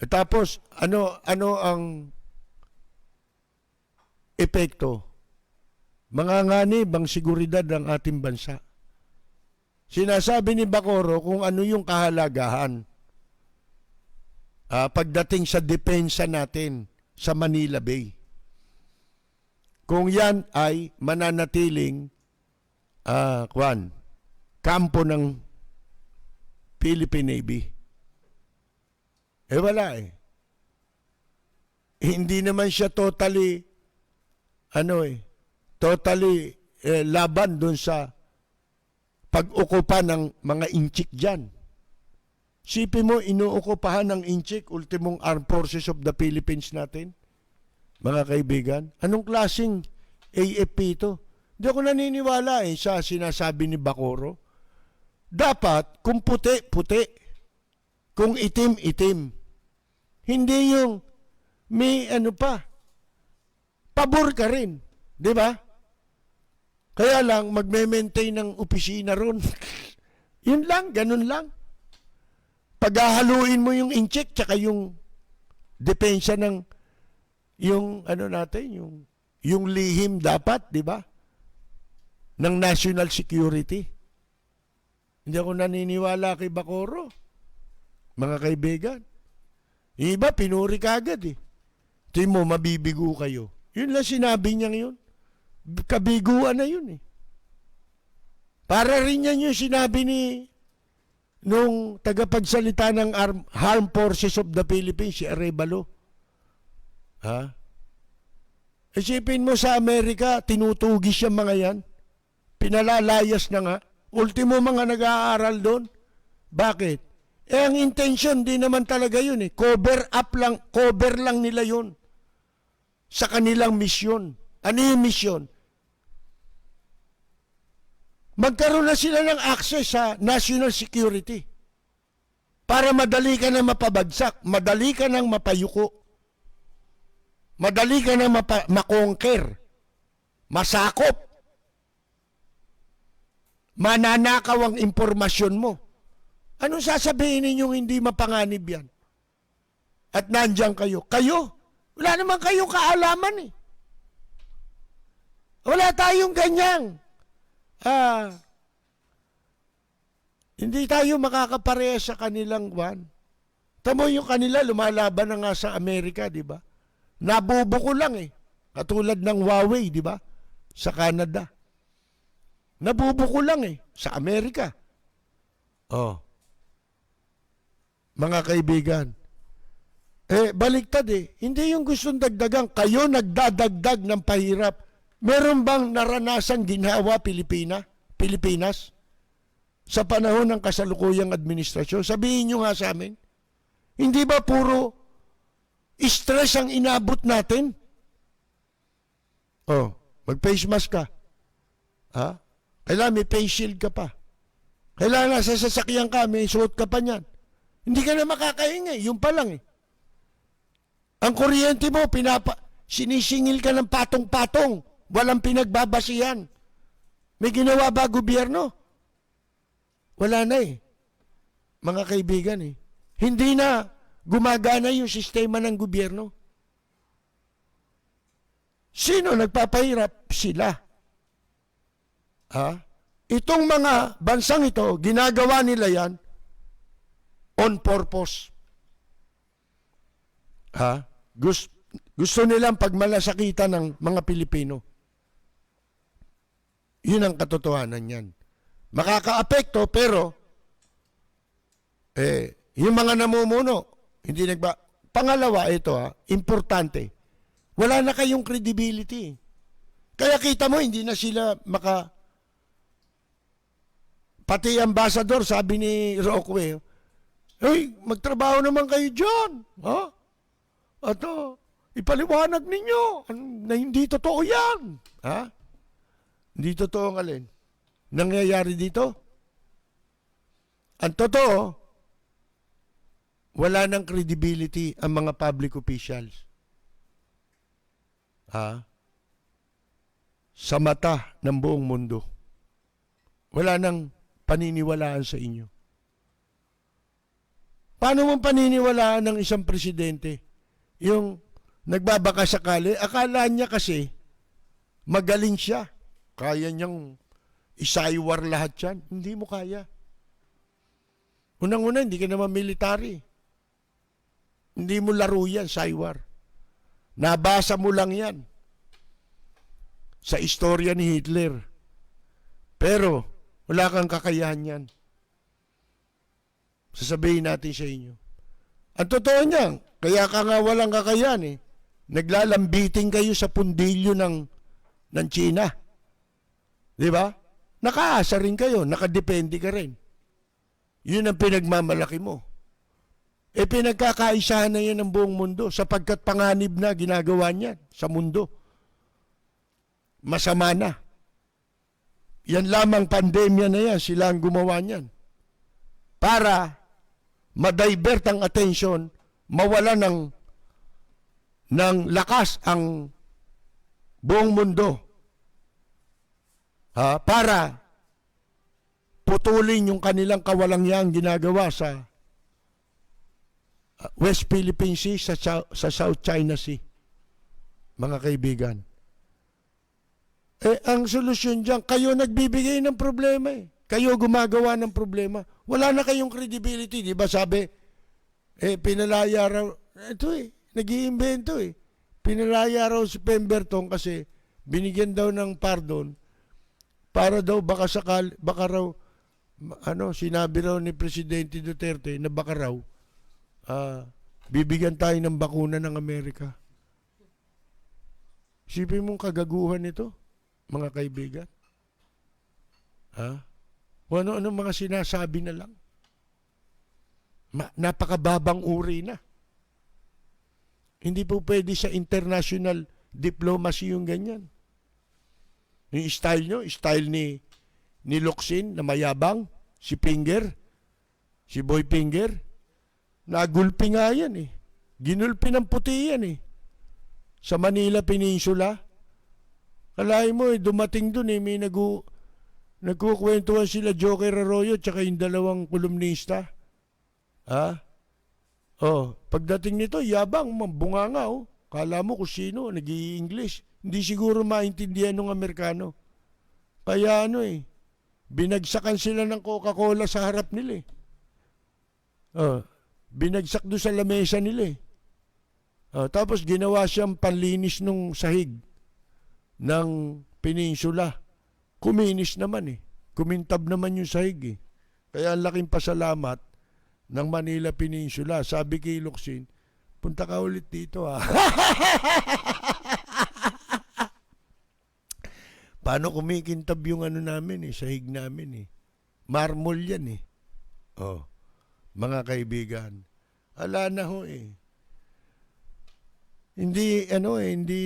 Tapos, ano ang epekto? Manganganib ang seguridad ng ating bansa. Sinasabi ni Bacoro kung ano yung kahalagahan pagdating sa depensa natin sa Manila Bay. Kung yan ay mananatiling kampo ng Philippine Navy. Wala eh. Hindi naman siya totally laban dun sa pag-ukupa ng mga inchik dyan. Sipin mo, inuukupahan ng inchik, ultimong Armed Forces of the Philippines natin. Mga kaibigan, anong klaseng AFP ito? Hindi ako naniniwala sa sinasabi ni Bacoro. Dapat, kung puti, puti. Kung itim, itim. Hindi yung may pabor ka rin. Di ba? Kaya lang, magme-maintain ng opisina ron. Yun lang, ganun lang. Paghahaluin mo yung incheck tsaka yung depensa ng yung yung lihim dapat, di ba? Ng national security. Hindi ako naniniwala kay Bacoro. Mga kaibigan. Yung iba, pinuri ka agad eh. Tingin mo, mabibigo kayo. Yun lang sinabi niya ngayon. Kabiguan na yun eh. Para rin yan yung sinabi nung tagapagsalita ng Armed Forces of the Philippines, si Arevalo. Isipin mo sa Amerika, tinutugis yung mga yan. Pinalalayas na nga. Ultimo mga nag-aaral doon. Bakit? Ang intention, di naman talaga yun eh. Cover lang nila yun. Sa kanilang misyon. Ano yung misyon? Magkaroon na sila ng access sa national security. Para madali ka na mapabagsak, madali ka nang mapayuko, madali ka na makonquer, masakop, mananakaw ang impormasyon mo. Anong sasabihin ninyong hindi mapanganib yan? At nandiyan kayo. Kayo? Wala naman kayong kaalaman eh. Wala tayong ganyang. Hindi tayo makakapareha sa kanilang Tamo yung kanila lumalaban na nga sa Amerika, di ba? nabubuko lang eh. Katulad ng Huawei, di ba? Sa Canada. Nabubuko lang eh. Sa Amerika. Oh. Mga kaibigan, baliktad eh. Hindi yung gustong dagdagan. Kayo nagdadagdag ng pahirap. Meron bang naranasan ginawa Pilipinas? Sa panahon ng kasalukuyang administrasyon? Sabihin nyo nga sa amin. Hindi ba puro stress ang inabot natin? Oh, mag-face mask ka. Ha? Kailangan may face shield ka pa. Kailangan nasa sasakyan ka, may suot ka pa niyan. Hindi ka na makakaingay. Yung pa lang eh. Ang kuryente mo, sinisingil ka ng patong-patong. Walang pinagbabasihan. May ginawa ba gobyerno? Wala na eh. Mga kaibigan eh. Hindi na gumagana yung sistema ng gobyerno. Sino nagpapahirap? Sila. Ha? Itong mga bansang ito, ginagawa nila yan on purpose. Ha? Gusto nilang pagmalasakitan ng mga Pilipino. Yun ang katotohanan yan. Makakaapekto pero yung mga namumuno hindi pangalawa ito importante. Wala na kayong credibility. Kaya kita mo hindi na sila pati ambassador sabi ni Rockwell, "Hey, magtrabaho naman kayo diyan." Ha? At ipaliwanag ninyo na hindi totoo 'yan. Ha? Hindi totoo ang alin nangyayari dito. Ang totoo, wala nang credibility ang mga public officials. Sa mata ng buong mundo. Wala nang paniniwalaan sa inyo. Paano mo paniniwalaan ng isang presidente? Yung nagbabaka sakali, akala niya kasi magaling siya. Kaya niyang isaywar lahat yan. Hindi mo kaya. Unang-una, hindi ka naman military. Hindi mo laro yan, saywar. Nabasa mo lang yan sa istorya ni Hitler. Pero, wala kang kakayahan yan. Sasabihin natin sa inyo. Ang totoo niyan, kaya ka nga walang kakayahan eh. Naglalambiting kayo sa pundilyo ng China. Di ba? Nakaasa rin kayo, nakadepende ka rin. Yun ang pinagmamalaki mo. Pinagkakaisahan na yan ng buong mundo sapagkat panganib na ginagawa niyan sa mundo. Masama na. Yan lamang pandemya na yan, sila ang gumawa niyan. Para ma-divert ang attention, mawala ng lakas ang buong mundo. Para putulin yung kanilang kawalangyang ginagawa sa West Philippine Sea, sa South China Sea. Mga kaibigan. Ang solusyon dyan, kayo nagbibigay ng problema eh. Kayo gumagawa ng problema. Wala na kayong credibility. Di ba sabi, pinalaya raw, ito nag-iimbento pinalaya raw si Pemberton kasi binigyan daw ng pardon para daw baka raw, sinabi raw ni Presidente Duterte na baka raw, bibigyan tayo ng bakuna ng Amerika. Isipin mong kagaguhan ito, mga kaibigan. O ano mga sinasabi na lang. Napakababang uri na. Hindi po pwede sa international diplomacy yung ganyan. Yung style nyo, style ni Locsin na mayabang, si Finger, si Boy Finger, nagulpi nga yan eh. Ginulpi ng puti yan eh. Sa Manila Peninsula. Kalahin mo dumating dun may nagkukwentuhan sila Joker Arroyo tsaka yung dalawang kolumnista. Pagdating nito, yabang, bunganga Kala mo kung sino, nag-i-English. Hindi siguro maintindihan ng Amerikano. Kaya binagsakan sila ng Coca-Cola sa harap nila Binagsak doon sa lamesa nila Tapos ginawa siyang panlinis nung sahig ng peninsula. Kuminis naman eh. Kumintab naman yung sahig eh. Kaya ang laking pasalamat ng Manila Peninsula. Sabi kay Locsin, punta ka ulit dito ha. Paano kumikintab yung ano namin eh, sahig namin eh. Marmol yan eh. Mga kaibigan. Ala na ho eh. Hindi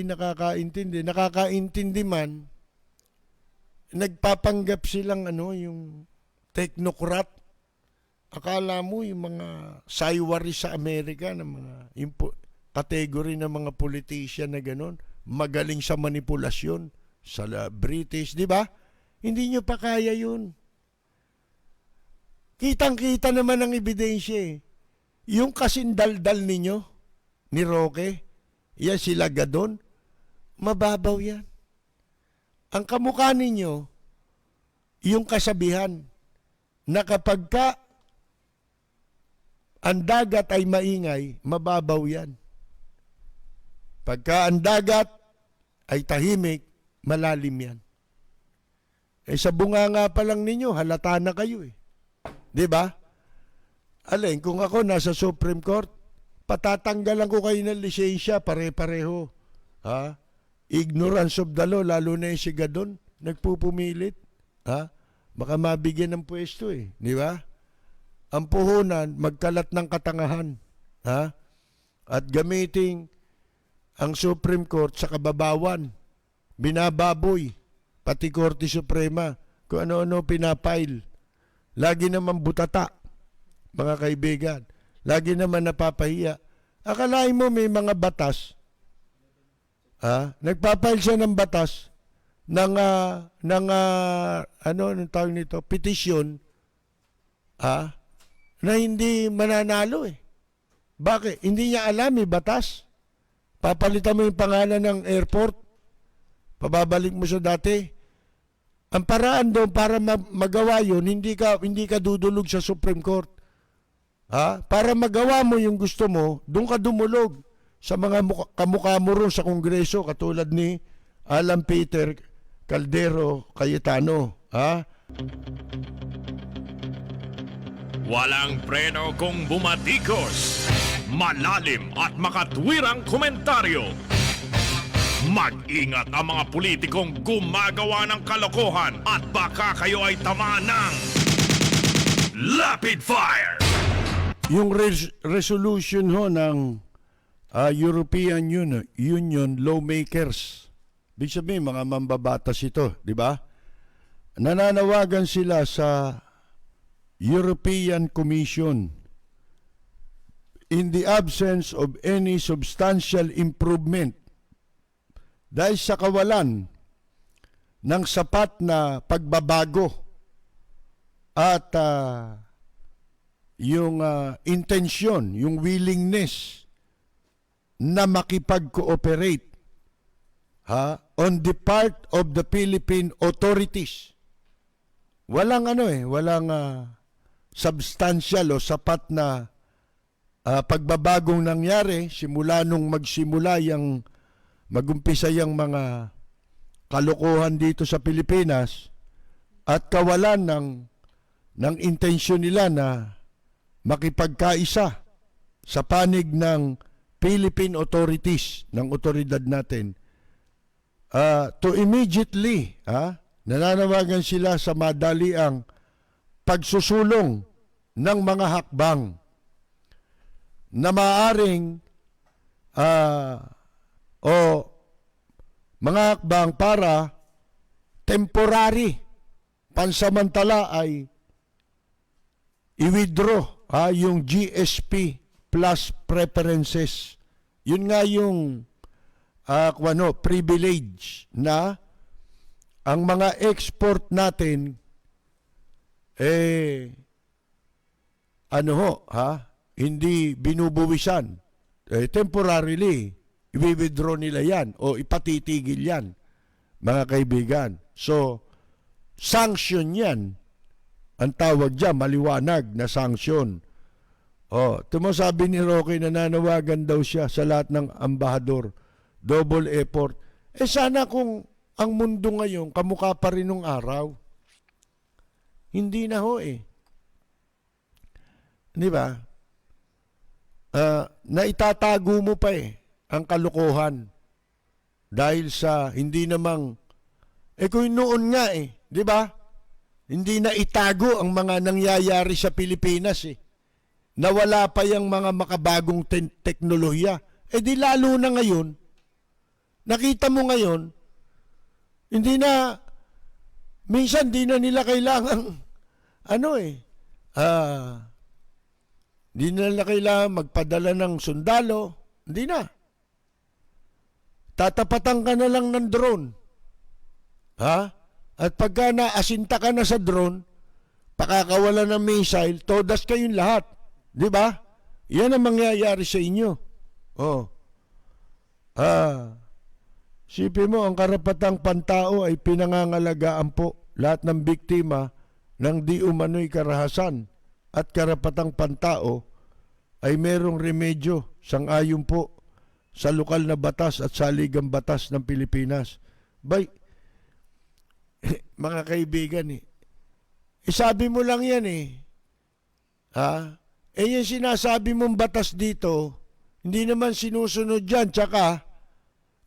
nakakaintindi. Nakakaintindi man, nagpapanggap silang yung technocrat. Akala mo yung mga saywari sa Amerika ng mga category ng mga politician na gano'n, magaling sa manipulasyon sa British, di ba? Hindi nyo pa kaya yun. Kitang-kita naman ang ebidensya eh. Yung kasindaldal ninyo, ni Roque, yan sila Gadon, mababaw yan. Ang kamukha ninyo, yung kasabihan, na kapag ka ang dagat ay maingay, mababaw yan. Pagka ang dagat ay tahimik, malalim yan. Sa bunganga pa lang ninyo, halata na kayo eh. Di ba? Alin, kung ako nasa Supreme Court, patatanggalan ko kayo ng lisensya, pare-pareho. Ignorance of the law, lalo na yung si Gadon, nagpupumilit. Baka mabigyan ng pwesto eh. Di ba? Ang puhunan, magkalat ng katangahan. At gamiting ang Supreme Court sa kababawan. Binababoy, pati Korte Suprema, kung ano-ano pinapail. Lagi naman butata, mga kaibigan. Lagi naman napapahiya. Akalain mo may mga batas. Nagpapail siya ng batas ng anong tawag nito, petition, na hindi mananalo eh. Bakit? Hindi niya alam may batas. Papalitan mo yung pangalan ng airport. Pababalik mo sa dati. Ang paraan doon para magawa yun, hindi ka dudulog sa Supreme Court. Para magawa mo yung gusto mo, doon ka dumulog sa mga kamukha mo ron sa Kongreso, katulad ni Alan Peter Caldero Cayetano. Walang preno kung bumatikos. Malalim at makatwirang komentaryo. Mag-ingat ang mga politikong gumagawa ng kalokohan at baka kayo ay tamaan ng Rapid Fire! Yung resolution ho ng European Union lawmakers, ibig sabihin mga mambabatas ito, di ba? Nananawagan sila sa European Commission, in the absence of any substantial improvement, dahil sa kawalan ng sapat na pagbabago at yung intensyon, yung willingness na makipag-cooperate on the part of the Philippine authorities. Walang walang substantial o sapat na pagbabagong nangyari simula nung magsimula yung magumpisa yung mga kalokohan dito sa Pilipinas at kawalan ng intensyon nila na makipagkaisa sa panig ng Philippine authorities, ng otoridad natin, to immediately, nananawagan sila sa madaliang pagsusulong ng mga hakbang na maaring mga hakbang para temporary, pansamantala ay i-withdraw yung GSP plus preferences. Yun nga yung privilege na ang mga export natin hindi binubuwisan. Temporarily, i-withdraw nila yan o ipatitigil yan, mga kaibigan. So, sanction yan. Ang tawag dyan, maliwanag na sanction. Sabi ni Rocky, nananawagan daw siya sa lahat ng ambahador. Double effort. Sana kung ang mundo ngayon, kamukha pa rin nung araw. Hindi na ho eh. Di ba? Naitatago mo pa eh ang kalokohan dahil sa hindi namang kung noon nga eh, di ba? Hindi na itago ang mga nangyayari sa Pilipinas eh. Nawala pa yung mga makabagong teknolohiya. Di lalo na ngayon, nakita mo ngayon, minsan di na nila kailangan, di na nila kailangan magpadala ng sundalo. Hindi na. Tatapatan ka na lang ng drone. At pagka naasinta ka na sa drone, pakakawala ng missile, todas kayong lahat. Di ba? Yan ang mangyayari sa inyo. Sipin mo, ang karapatang pantao ay pinangangalagaan po lahat ng biktima ng di umano'y karahasan at karapatang pantao ay merong remedyo sang-ayon po sa lokal na batas at saligang batas ng Pilipinas. Mga kaibigan sabi mo lang yan yung sinasabi mong batas dito, hindi naman sinusunod yan, tsaka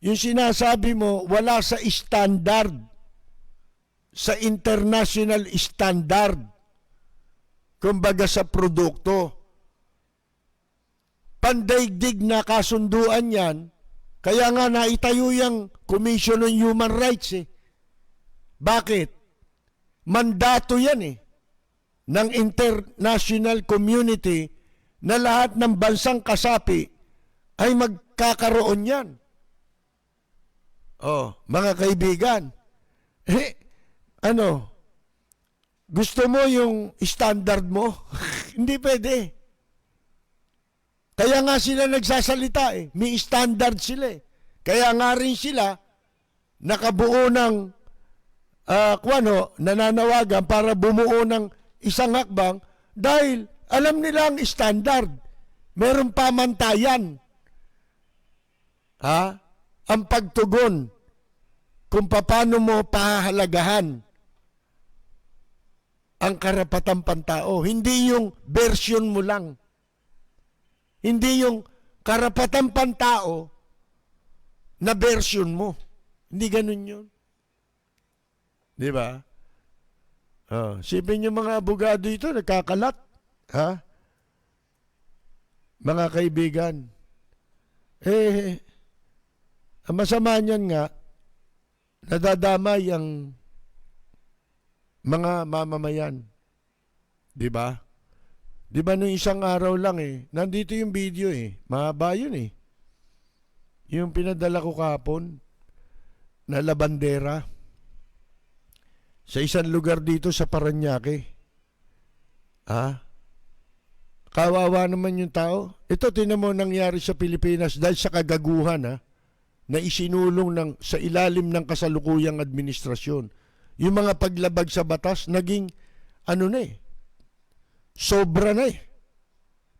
yung sinasabi mo, wala sa standard, sa international standard, kumbaga sa produkto. Pandaigdig na kasunduan yan, kaya nga naitayo yung Commission on Human Rights Bakit? Mandato yan ng international community na lahat ng bansang kasapi ay magkakaroon yan. Mga kaibigan, gusto mo yung standard mo? Hindi pwede. Kaya nga sila nagsasalita may standard sila Kaya nga rin sila nakabuo ng nananawagan para bumuo ng isang hakbang dahil alam nila ang standard. Meron pamantayan. Ang pagtugon kung paano mo pahahalagahan ang karapatang pantao. Hindi yung version mo lang. Hindi yung karapatang pantao na version mo. Hindi ganun yun. Di ba? Sipin yung mga abogado ito, nagkakalat. Mga kaibigan. Ang masama niyan nga, nadadamay ang mga mamamayan. Di ba? Di ba nung isang araw lang nandito yung video mahaba yun Yung pinadala ko kahapon na labandera sa isang lugar dito sa Parañaque. Kawawa naman yung tao. Ito, tinan mo nangyari sa Pilipinas dahil sa kagaguhan na isinulong sa ilalim ng kasalukuyang administrasyon. Yung mga paglabag sa batas, naging sobra na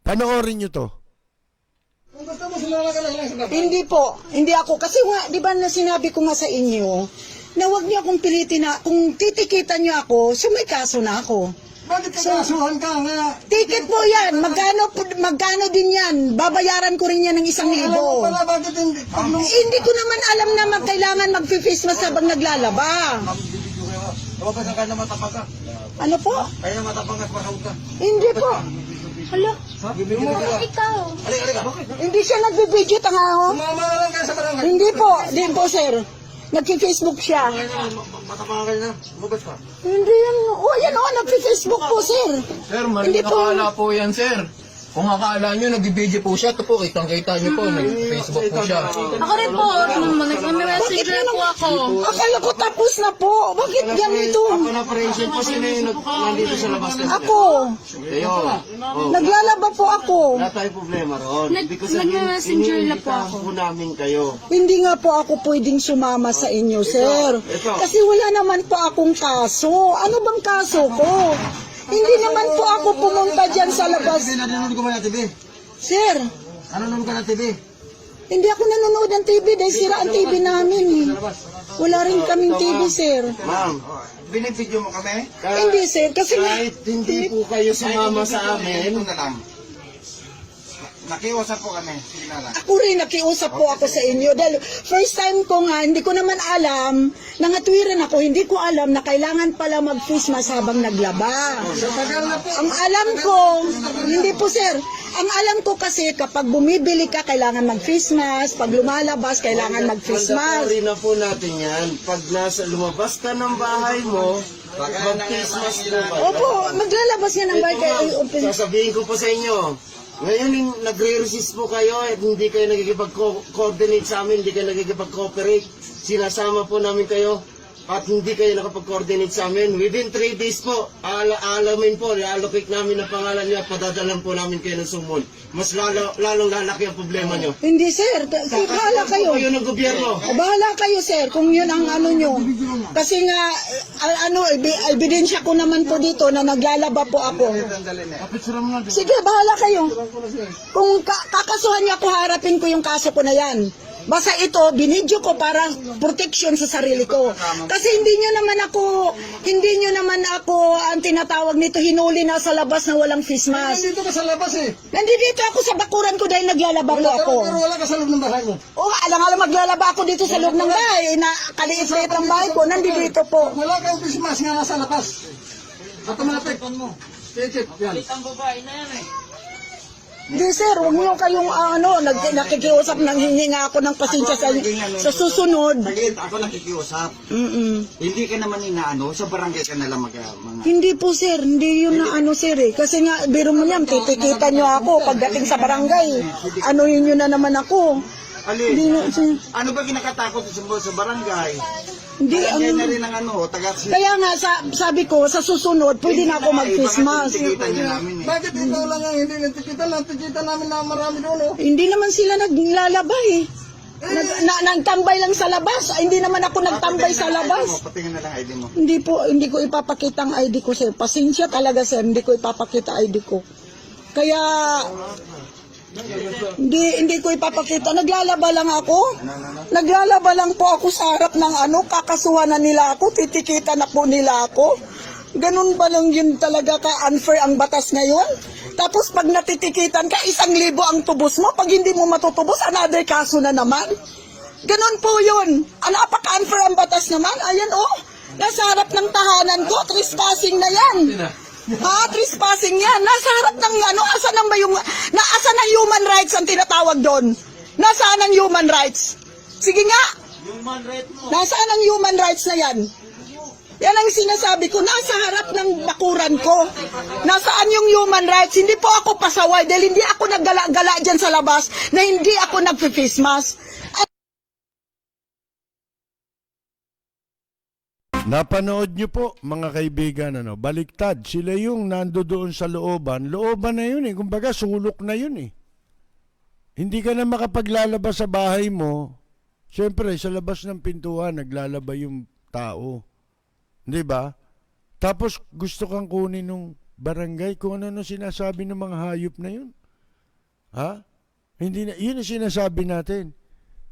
Panoorin nyo to. Hindi po. Hindi ako. Kasi nga, di ba na sinabi ko nga sa inyo, na huwag niyo akong pilitin na, kung titikitan niyo ako, may kaso na ako. Bakit kakasuhan ka nga? Ticket po yan. Magkano din yan. Babayaran ko rin yan ng 1,000. Hindi ko naman alam na kailangan mag-face-mask habang naglalaba. Ka na matapang ka. Ano po? Kaya na matapang ka, pasahod ka. Hindi po. Hala. Ikaw. Halika. Hindi siya nagbe-video tanga Sumama ka lang kaya sa barangay. Hindi po. Hindi po, sir. Nagki-Facebook siya. Matapang ka na. Mugas ka. Hindi yan. Yan nagki-Facebook po, sir. Sir, mali nakakala po yan, sir. Kung akala nyo, nag-video po siya, ito po, kitang-kita nyo po, nag-Facebook po siya. Ako rin po, nag-messenger po ako. Akala ko tapos na po. Bakit ganito? Ako na present po sino yung nandito sa labas kasi. Ako. Kayo. Naglalaba po ako. Wala tayong problema roon. Nag-messenger na po ako. Po namin kayo. Hindi nga po ako pwedeng sumama sa inyo, sir. Kasi wala naman po akong kaso. Ano bang kaso ko? Hindi naman po ako pumunta dyan sa labas. Nanonood ko ba ng TV? Sir, Nanonood ka ng TV? hindi ako nanonood ng TV dahil sira ang TV namin eh. Wala rin kaming TV, sir. Ma'am, binibidyo mo kami? Hindi, sir, kasi nga, Kahit hindi po kayo sumama sa amin, Ito na lang. Nakiusap po kami. Sige na lang. ako rin nakiusap po ako sa inyo. Dahil first time ko nga, hindi ko naman alam, nangatwiran ako, hindi ko alam na kailangan pala mag-face mask habang naglaba. Ang alam ko, hindi po sir, ang alam ko kasi kapag bumibili ka, kailangan mag-face mask. Pag lumalabas, kailangan mag-face mask. mandatory na po natin yan. Pag lumabas ka ng bahay mo, mag-face mask po ba? Opo, maglalabas nga ng bahay kayo. Sasabihin ko po sa inyo, ngayon nagre-resist po kayo at hindi kayo nagkikipag-coordinate sa amin, hindi kayo nagkikipag-cooperate. Sinasama po namin kayo at hindi kayo nakapag-coordinate sa amin. Within 3 days po, alamin po, i-allocate namin ang pangalan niyo at padadalan po namin kayo ng sumon. Mas lalong lalaki ang problema niyo. Hindi sir, bahala kayo. Kayo ng gobyerno. Bahala kayo sir, kung yun ang ano nyo. Kasi nga, ebidensya ko naman po dito na naglalaba po ako. Sige, bahala kayo. Kung kakasuhan niya ako, harapin ko yung kaso ko na yan. Basta ito, binidyo ko para protection sa sarili ko. Kasi hindi nyo naman ako ang tinatawag nito, hinuli na sa labas na walang face mask. Nandito ka sa labas eh. Nandito ako sa bakuran ko dahil naglalaba po ako. Pero wala ka sa loob ng bahay mo. Oo, alang-alang maglalaba ako dito sa loob ng bahay. Na kaliit-liit ang bahay ko, nandito po. Wala kang face mask nga nasa labas. Automatic. Check. Yan. Hindi sir, huwag niyo kayong nakikiusap, nanghingi nga ako ng pasensya sa susunod. Saglit, ako nakikiusap. Hindi ka naman inaano, sa barangay ka na lang mga... Hindi po sir, hindi yun na sir eh. Kasi nga, biro mo niyan, titikitan niyo ako pagdating sa barangay. Anuhin niyo na naman ako. Alin, Hindi na, sir. ano ba kinakatakot sa barangay? Hindi, Barangay na rin ang taga... Kaya nga, sabi ko, sa susunod, pwede na ako mag-face mask. Tikitan niyo namin eh. Bakit ikaw lang ang hindi nagtikita namin na marami doon oh. Hindi naman sila naglalaba eh. Nagtambay lang sa labas. Hindi naman ako nagtambay sa labas. Patingin na lang ID mo. Hindi ko ipapakita ang ID ko sir. Pasensya talaga sir, hindi ko ipapakita ID ko. Kaya hindi ko ipapakita. Naglalaba lang ako. Naglalaba lang po ako sa harap ng kakasuhan na nila ako, titikitan na po nila ako. Ganun ba lang yun talaga ka-unfair ang batas ngayon? Tapos pag natitikitan ka, 1,000 ang tubos mo. Pag hindi mo matutubos, another kaso na naman. Ganun po yun. Napaka-unfair ang batas naman. Ayan nasa harap ng tahanan ko, trespassing na yan. Trespassing yan. Nasa harap ng asan ang human rights ang tinatawag doon? Nasaan ang human rights? Sige nga. Nasaan ang human rights na yan? Yan ang sinasabi ko, nasa harap ng bakuran ko. Nasaan yung human rights? Hindi po ako pasaway dahil hindi ako naggala-gala dyan sa labas na hindi ako nag-face mask. Napanood nyo po, mga kaibigan, baliktad. Sila yung nandoon sa looban. Looban na yun eh. Kumbaga, sulok na yun eh. Hindi ka na makapaglalabas sa bahay mo. Siyempre, sa labas ng pintuan, naglalaba yung tao. Di ba? Tapos, gusto kang kunin ng barangay kung ano sinasabi ng mga hayop na yun. Ha? Hindi na, yun ang sinasabi natin.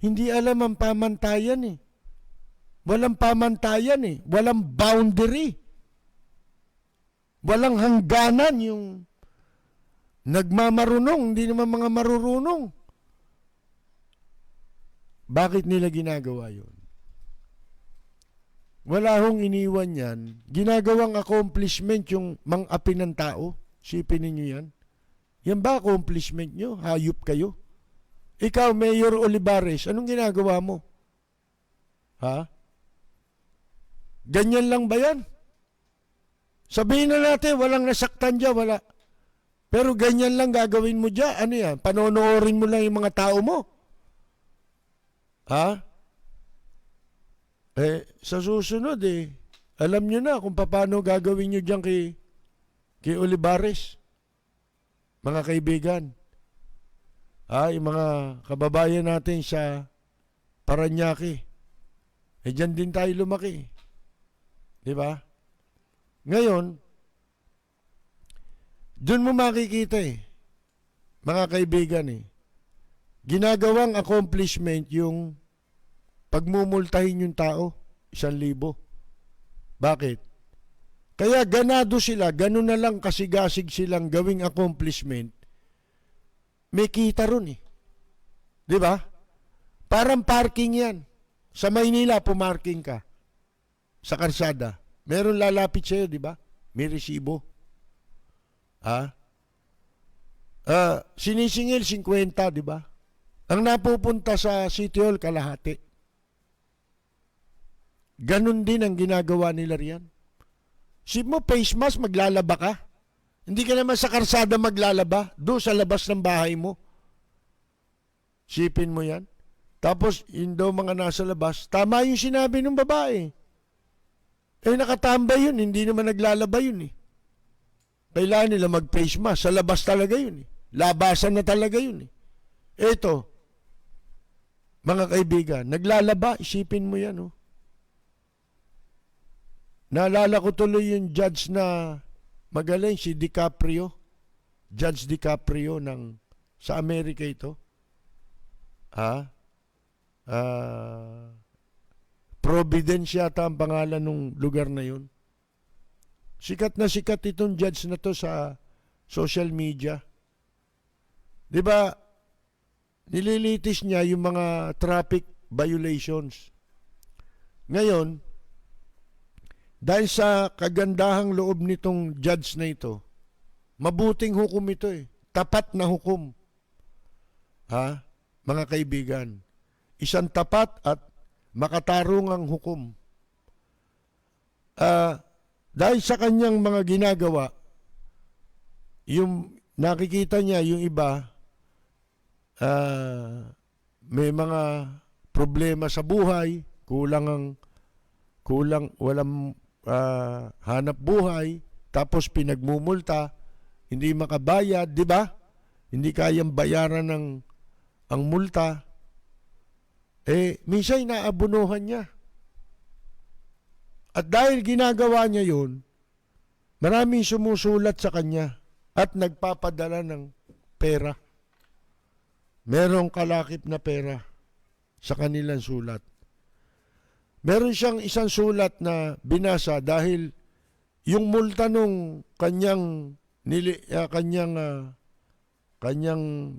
Hindi alam ang pamantayan eh. Walang pamantayan eh. Walang boundary. Walang hangganan yung nagmamarunong. Hindi naman mga marurunong. Bakit nila ginagawa yun? Wala hong iniwan yan. Ginagawang accomplishment yung mang-api ng tao. Sipin ninyo yan. Yan ba accomplishment nyo? Hayop kayo? Ikaw, Mayor Olivares, anong ginagawa mo? Ha? Ganyan lang ba yan? Sabihin na natin, walang nasaktan dyan, wala. Pero ganyan lang gagawin mo dyan. Ano yan? Panonoorin mo lang yung mga tao mo. Ha? Sa susunod alam nyo na kung paano gagawin nyo dyan kay Olivares. Mga kaibigan. Yung mga kababayan natin sa Paranaque. Dyan din tayo lumaki. Di ba? Ngayon, Doon mo makikita mga kaibigan ginagawang accomplishment yung pagmumultahin yung tao, 1,000. Bakit? Kaya ganado sila, ganun na lang kasigasig silang gawing accomplishment, may kita ron Di ba? Parang parking yan. Sa Maynila, pumarking ka. Sa karsada. Meron lalapit sa'yo, di ba? May resibo. Sinisingil 50, di ba? Ang napupunta sa City Hall, kalahati. Ganon din ang ginagawa nila riyan. Sip mo, face mask, maglalaba ka. Hindi ka naman sa karsada maglalaba. Doon sa labas ng bahay mo. Sipin mo yan. Tapos, yun daw mga nasa labas, tama yung sinabi ng babae. Nakatambay yun, hindi naman naglalaba yun Kailangan nila mag-face mask. Sa labas talaga yun Labasan na talaga yun Eto, mga kaibigan, naglalaba, isipin mo yan Naalala ko tuloy yung judge na magaling, si DiCaprio. Judge DiCaprio sa Amerika ito. Providence yata ang pangalan ng lugar na yun. Sikat na sikat itong judge na to sa social media. Di ba, nililitis niya yung mga traffic violations. Ngayon, dahil sa kagandahang loob nitong judge na ito, mabuting hukom ito Tapat na hukom. Mga kaibigan, isang tapat at makatarungang hukom. Dahil sa kanyang mga ginagawa, yung nakikita niya yung iba, may mga problema sa buhay, walang hanap buhay, tapos pinagmumulta, hindi makabayad, di ba? Hindi kayang bayaran ang multa. Minsan inaabunuhan niya. At dahil ginagawa niya yun, maraming sumusulat sa kanya at nagpapadala ng pera. Merong kalakip na pera sa kanilang sulat. Meron siyang isang sulat na binasa dahil yung multa nung kanyang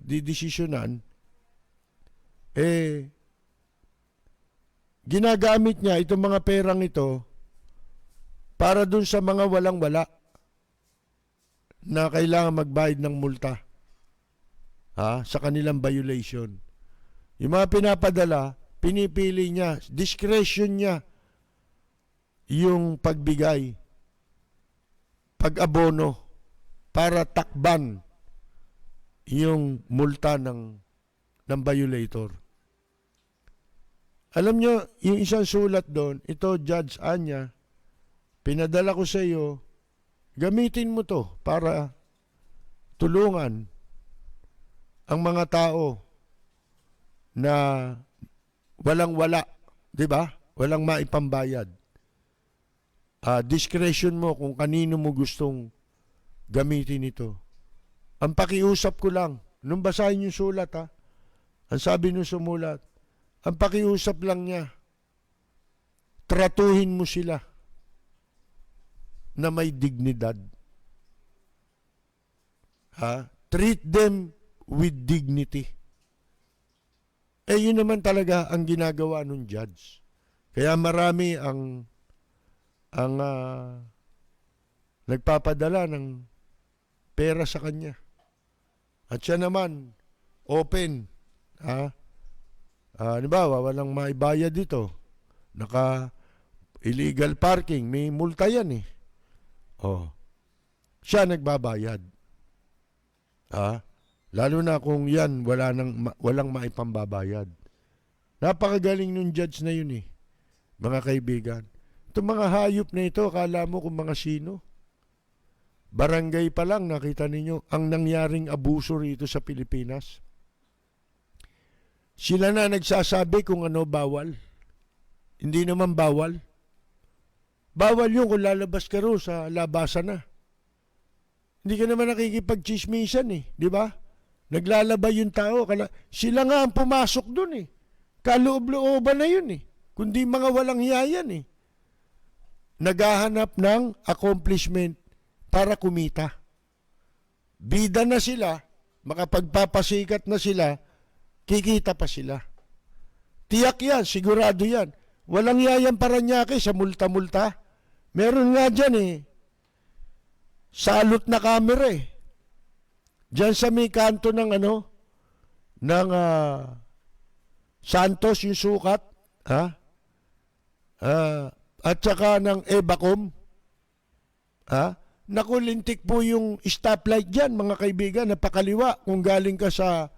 didesisyonan, ginagamit niya itong mga perang ito para dun sa mga walang-wala na kailangan magbayad ng multa sa kanilang violation. Yung mga pinapadala, pinipili niya, discretion niya yung pagbigay, pag-abono para takban yung multa ng violator. Alam nyo, yung isang sulat doon, ito Judge Anya, pinadala ko sa iyo, gamitin mo to para tulungan ang mga tao na walang-wala, di ba? Walang maipambayad. Discretion mo kung kanino mo gustong gamitin ito. Ang pakiusap ko lang, nung basahin yung sulat ang sabi nung sumulat, ang pakiusap lang niya, tratuhin mo sila na may dignidad. Treat them with dignity. Yun naman talaga ang ginagawa ng judge. Kaya marami ang nagpapadala ng pera sa kanya. At siya naman, open. Halimbawa, walang maibayad dito. Illegal parking, may multa yan Siya nagbabayad. Lalo na kung yan, walang maipambabayad. Napakagaling nung judge na yun mga kaibigan. Itong mga hayop na ito, akala mo kung mga sino? Barangay pa lang, nakita ninyo, ang nangyaring abuso rito sa Pilipinas. Sila na nagsasabi kung ano bawal. Hindi naman bawal. Bawal yun kung lalabas ka ro sa labasan na. Hindi ka naman nakikipagchismisan eh, di ba? Naglalaba yung tao. Sila nga ang pumasok dun eh. Kaloob-looban na yun eh. Kundi mga walang hiyayan eh. Naghahanap ng accomplishment para kumita. Bida na sila, makapagpapasikat na sila, kikita pa sila. Tiyak yan, sigurado yan. Walang hiyayan Paranaque sa multa-multa. Meron nga dyan eh. Salot na camera eh. Diyan sa may kanto ng Santos yung sukat, ha? At saka ng Ebacom, ha? Naku, lintik po yung stoplight diyan, mga kaibigan, napakaliwa kung galing ka sa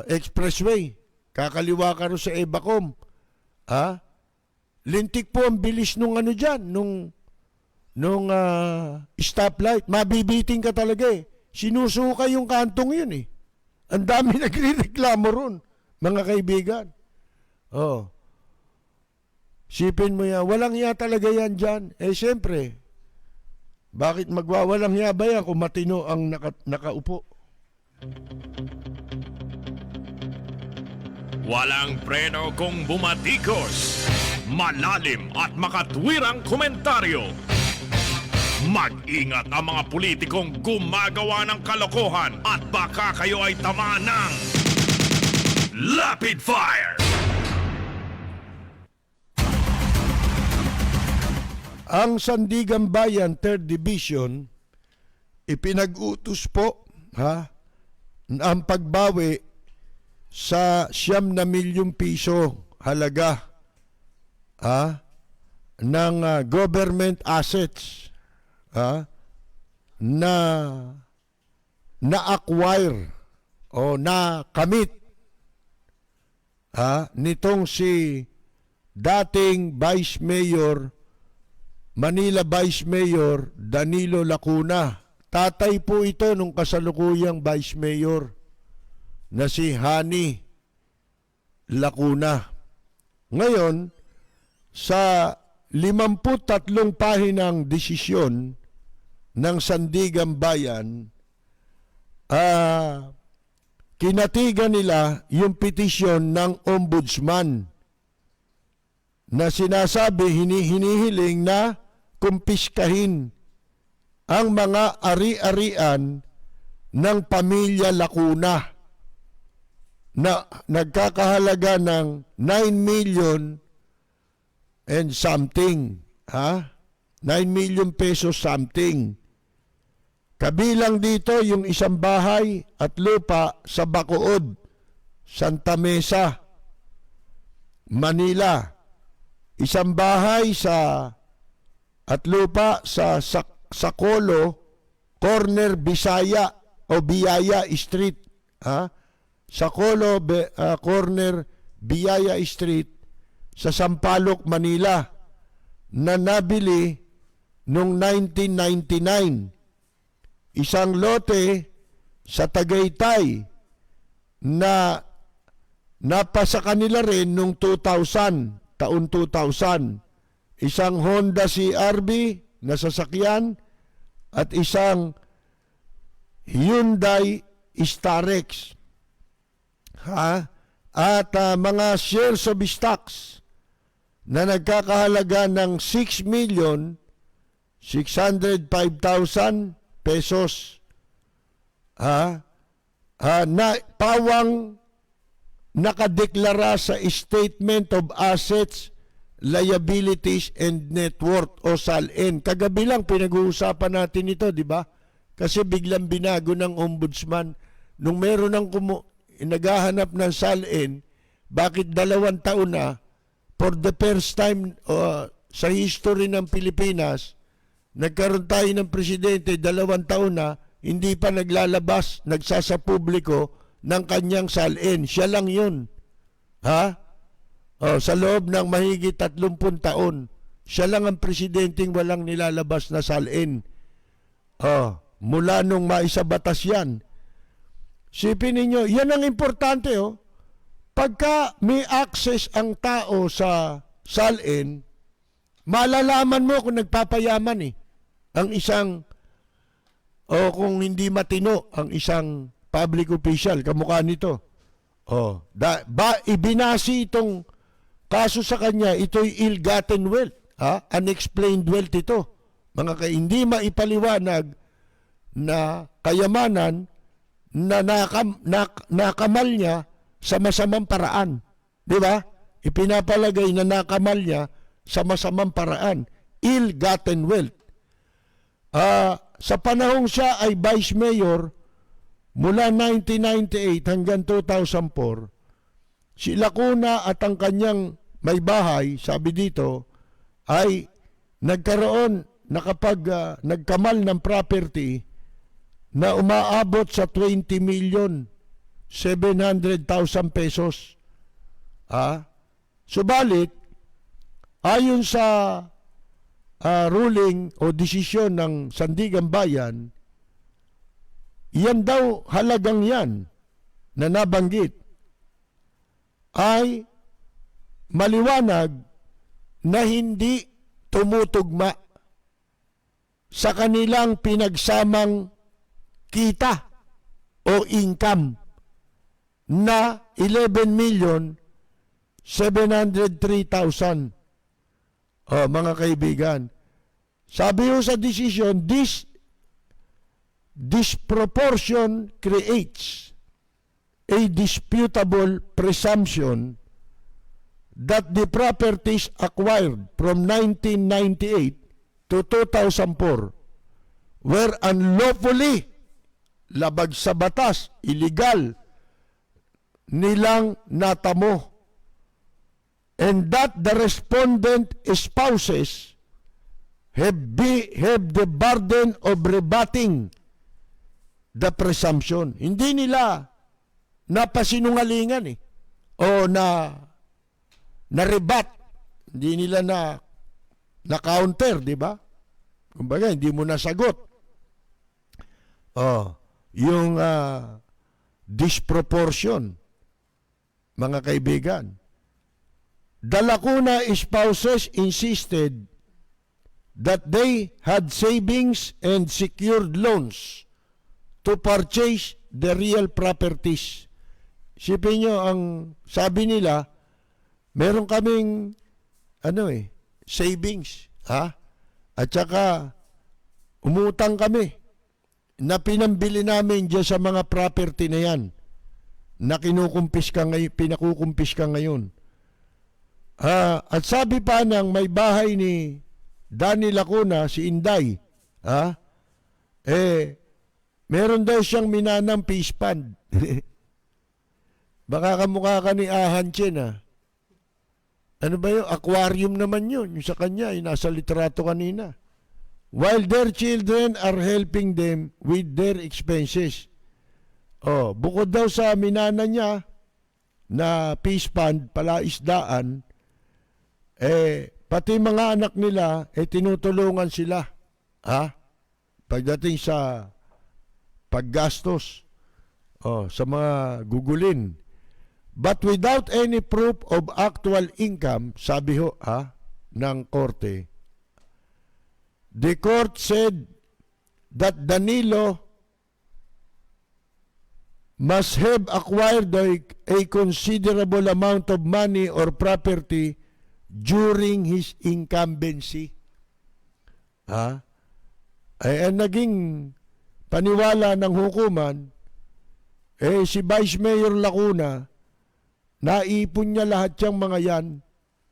expressway. Kakaliwa ka rin sa Ebacom, ha? Lintik po ang bilis nung diyan, nung stoplight. Mabibiting ka talaga eh. Sinusuka yung kantong yun eh. Ang dami nagre-reklamo ron, mga kaibigan. Oh. Sipin mo yan, walang hiya talaga yan dyan. Eh siyempre, bakit magwawalang hiya ba yan kung matino ang nakaupo? Walang preno kung bumatikos. Malalim at makatwirang komentaryo. Mag-ingat ang mga politikong gumagawa ng kalokohan at baka kayo ay tamaan ng Lapid Fire! Ang Sandigan Bayan 3rd Division ipinag-utos po ang pagbawi sa 9 na milyong piso halaga ng government assets na-acquire o na-kamit nitong si dating Vice Mayor, Manila Vice Mayor Danilo Lacuna. Tatay po ito nung kasalukuyang Vice Mayor na si Hani Lacuna. Ngayon, sa 53 pahinang desisyon ng Sandigan Bayan, kinatigan nila yung petisyon ng ombudsman na sinasabi, hinihiling na kumpiskahin ang mga ari-arian ng pamilya Lacuna na nagkakahalaga ng 9 million and something, 9 million pesos something. Kabilang dito yung isang bahay at lupa sa Bacood, Santa Mesa, Manila. Isang bahay at lupa sa Sakolo, corner Bisaya o Biyaya Street. Sakolo, corner Biyaya Street sa Sampaloc, Manila, na nabili noong 1999. Isang lote sa Tagaytay na napasa kanila rin noong 2000, taon 2000. Isang Honda CRV na sasakyan at isang Hyundai Starex. At mga shares of stocks na nagkakahalaga ng 6,605,000 pesos. Na pawang nakadeklara sa Statement of Assets, Liabilities and Net Worth o SALN. Kagabi lang pinag-uusapan natin ito, di ba? Kasi biglang binago ng ombudsman nung meron ng naghahanap ng SALN, bakit 2 taon na, for the first time sa history ng Pilipinas, nagkaroon tayo ng presidente, 2 taon na, hindi pa naglalabas, nagsasapubliko ng kanyang SALN. Siya lang yun. Sa loob ng mahigit 30 taon, siya lang ang presidenteng walang nilalabas na SALN. Mula nung maisabatas yan. Sipin ninyo, yan ang importante. Pagka may access ang tao sa SALN, malalaman mo kung nagpapayaman eh. Ang isang, o kung hindi matino, ang isang public official, kamukha nito. Ibinasi itong kaso sa kanya, ito'y ill-gotten wealth. Unexplained wealth ito. Hindi maipaliwanag na kayamanan na nakamal niya sa masamang paraan. Di ba? Ipinapalagay na nakamal niya sa masamang paraan. Ill-gotten wealth. Sa panahong siya ay vice mayor, mula 1998 hanggang 2004, si Lacuna at ang kanyang may bahay, sabi dito, ay nagkaroon na kapag nagkamal ng property na umaabot sa 20,700,000 pesos. Subalit, ayon sa ruling o desisyon ng Sandigan Bayan, yan daw halagang yan na nabanggit ay maliwanag na hindi tumutugma sa kanilang pinagsamang kita o income na 11,703,000. Mga kaibigan, sabi ho sa desisyon, this disproportion creates a disputable presumption that the properties acquired from 1998 to 2004 were unlawfully, labag sa batas, illegal, nilang natamo, and that the respondent spouses have the burden of rebutting the presumption. Hindi nila napasinungalingan o na-rebut. Hindi nila na-counter, di ba? Kumbaga, hindi mo nasagot. Yung disproportion, mga kaibigan. The Lacuna spouses insisted that they had savings and secured loans to purchase the real properties. Sipin nyo, ang sabi nila, meron kaming savings, at saka umutang kami na pinambili namin dyan sa mga property na yan na pinakukumpis ka ngayon. At sabi pa ng may bahay ni Danny Lacuna, si Inday, meron daw siyang minanang fish pond. Baka kamukha ka ni Ahan Chen, Ano ba yun? Aquarium naman yun. Yung sa kanya, nasa litrato kanina. While their children are helping them with their expenses. Bukod daw sa minana niya na fish pond, palaisdaan, pati mga anak nila, tinutulungan sila. Pagdating sa paggastos, sa mga gugulin. But without any proof of actual income, sabi ho, ng korte, the court said that Danilo must have acquired a considerable amount of money or property during his incumbency. Ang naging paniwala ng hukuman, si Vice Mayor Lacuna, naipon niya lahat yung mga yan,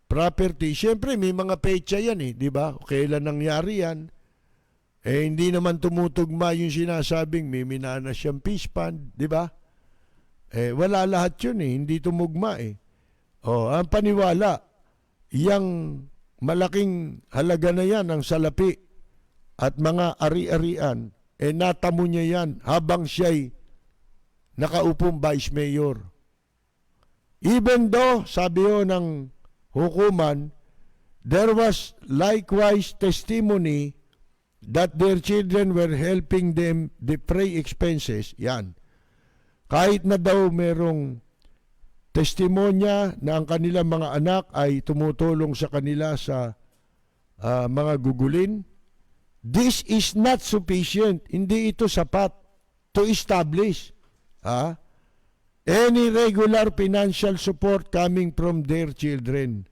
property. Siyempre, may mga petsa yan di ba? Kailan nangyari yan? Hindi naman tumutugma yung sinasabing may minana siyang fish pond, di ba? Wala lahat yun hindi tumugma ang paniwala, yang malaking halaga na yan ang salapi at mga ari-arian, natamo niya yan habang siya'y nakaupong vice mayor. Even though, sabi ho ng hukuman, there was likewise testimony that their children were helping them defray expenses. Yan. Kahit na daw merong testimonya na ang kanilang mga anak ay tumutulong sa kanila sa mga gugulin, this is not sufficient. Hindi ito sapat to establish any regular financial support coming from their children.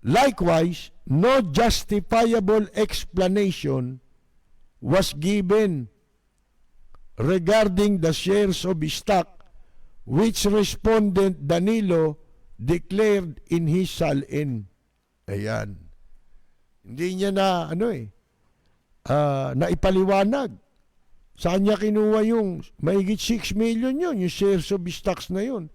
Likewise, no justifiable explanation was given regarding the shares of stock which respondent Danilo declared in his salin. Ayan. Hindi niya naipaliwanag. Saan niya kinuha yung mahigit 6 million yun, yung shares of stocks na yun?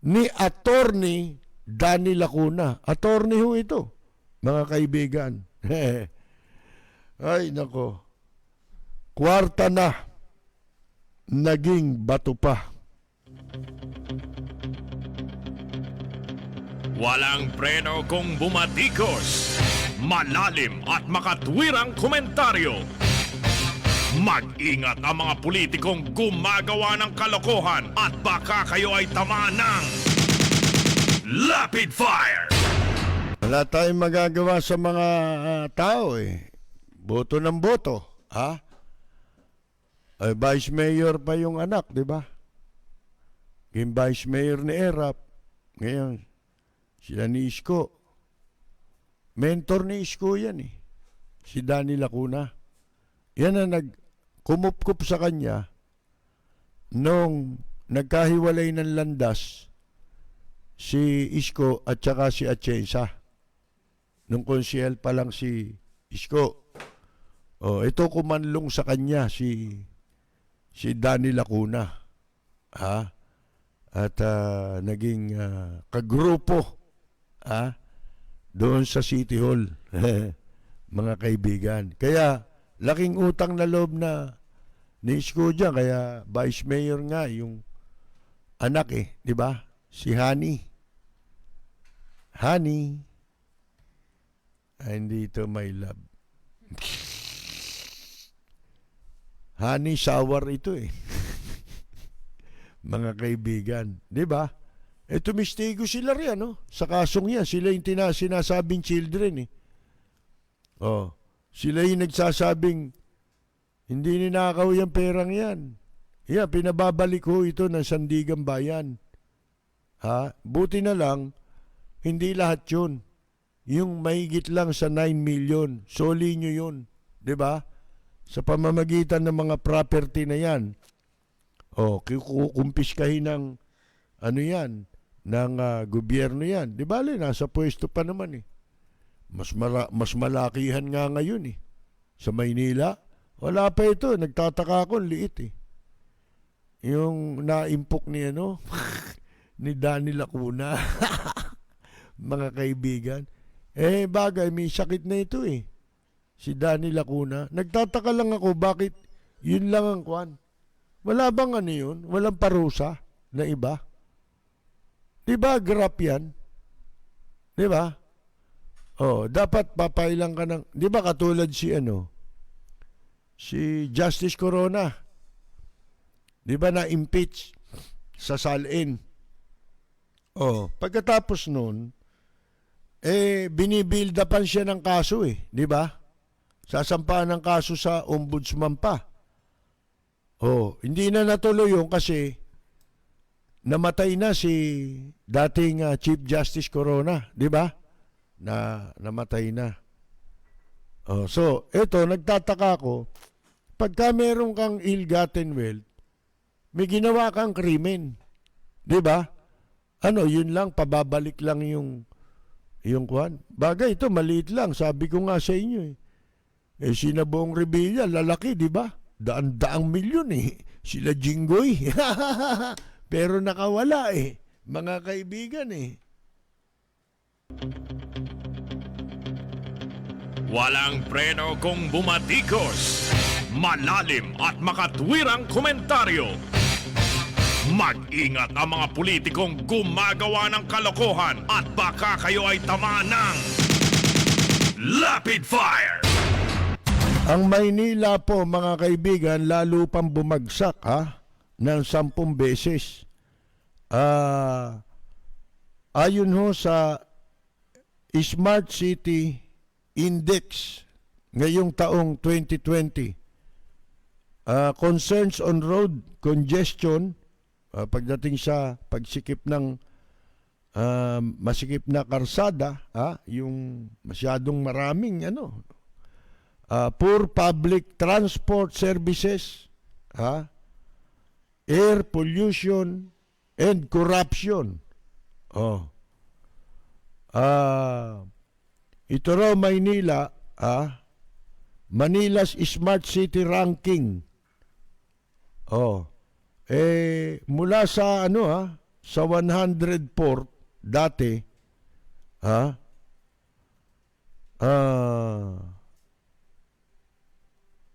Ni Attorney Danny Lacuna. Attorney ho ito, mga kaibigan. Ay, nako. Kwarta na, naging bato pa. Walang preno kung bumatikos. Malalim at makatwirang komentaryo. Mag-ingat ang mga politikong gumagawa ng kalokohan at baka kayo ay tamaan ng Lapid Fire! Wala tayong magagawa sa mga tao Boto ng boto, Ay, Vice Mayor pa yung anak, di ba? Yung Vice Mayor ni Erap. Ngayon, sila ni Isko. Mentor ni Isko yan si Danny Lacuna. Yan ang nagkumupkup sa kanya nung nagkahiwalay ng landas si Isko at saka si Atienza. Nung konsehal pa lang si Isko. Ito kumanlong sa kanya si Danny Lacuna. At naging kagrupo doon sa City Hall. Mga kaibigan. Kaya laking utang na loob na ni Isko dyan. Kaya Vice Mayor nga yung anak di ba? Si Honey. Honey. Hindi ito my love. Honey sour ito Mga kaibigan. Di ba? Tumistigo sila riyan, sa kasong yan. Sila yung sinasabing children, Sila yung nagsasabing, hindi ninakaw yung perang yan. Pinababalik ho ito ng Sandigan Bayan. Buti na lang, hindi lahat yun. Yung mahigit lang sa 9 million, soli nyo yun. Di ba? Sa pamamagitan ng mga property na yan. Kukumpiskahin ng ng gobyerno yan. Di ba, nasa pwesto pa naman Mas malakihan nga ngayon Sa Maynila, wala pa ito. Nagtataka ako, liit Yung naimpok ni ni Danny Lacuna. Mga kaibigan. Bagay, may sakit na ito Si Danny Lacuna. Nagtataka lang ako, bakit yun lang ang kwan? Wala bang yun? Walang parusa na iba? Di ba grap yan? Di ba? Dapat papailang ka ng... Di ba katulad si Justice Corona? Di ba na-impeach sa salin? Pagkatapos nun, binibuild-upan siya ng kaso di ba? Sasampahan ng kaso sa ombudsman pa. Hindi na natuloy yun kasi namatay na si dating Chief Justice Corona, di ba? Namatay na. So, eto, nagtataka ko, pagka meron kang ill-gotten wealth, may ginawa kang krimen. Di ba? Yun lang, pababalik lang yung kwan. Bagay, ito, maliit lang. Sabi ko nga sa inyo sina Bong Revilla, lalaki, di ba? Daan-daang milyon Sila Jinggoy. Pero nakawala mga kaibigan Walang preno kung bumatikos. Malalim at makatwirang komentaryo. Mag-ingat ang mga politikong gumagawa ng kalokohan at baka kayo ay tamaan ng Lapid Fire! Ang Maynila po, mga kaibigan, lalo pang bumagsak ng 10 beses. Ayon ho sa Smart City Index ngayong taong 2020. Concerns on road congestion, pagdating sa pagsikip ng masikip na karsada, yung masyadong maraming poor public transport services, air pollution and corruption. Ito raw Maynila, Manila's Smart City Ranking. Mula sa sa 104 dati,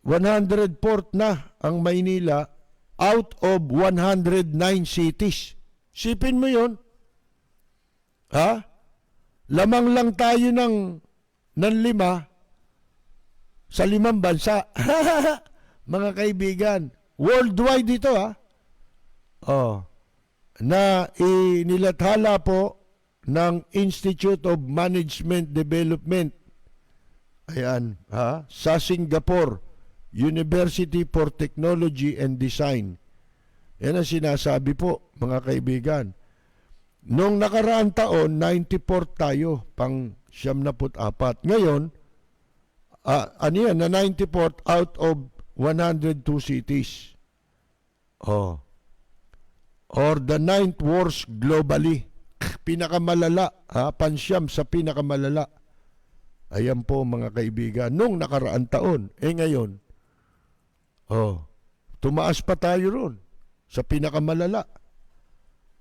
104 na ang Maynila out of 109 cities. Sipin mo 'yon. Lamang lang tayo ng 5 sa 5 bansa. Mga kaibigan, worldwide ito na inilathala po ng Institute of Management Development. Ayan, sa Singapore University for Technology and Design. Yan ang sinasabi po, mga kaibigan. Noong nakaraang taon, 94 tayo, pang 74. Ngayon, na 94 out of 102 cities. Or the 9th worst globally. Pinakamalala, pansyam sa pinakamalala. Ayan po mga kaibigan, nung nakaraang taon. Ngayon, tumaas pa tayo ron sa pinakamalala.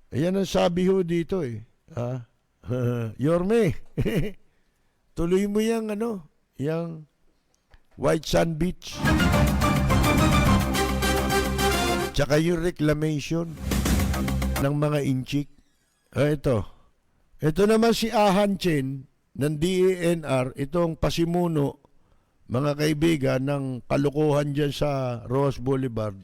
Ayan ang sabi ho dito Yorme, tuloy mo yung yung White Sand Beach. Tsaka yung reclamation ng mga inchik. Ito naman si Ahan Chen ng DENR, itong pasimuno, mga kaibigan, ng kalukuhan dyan sa Roas Boulevard.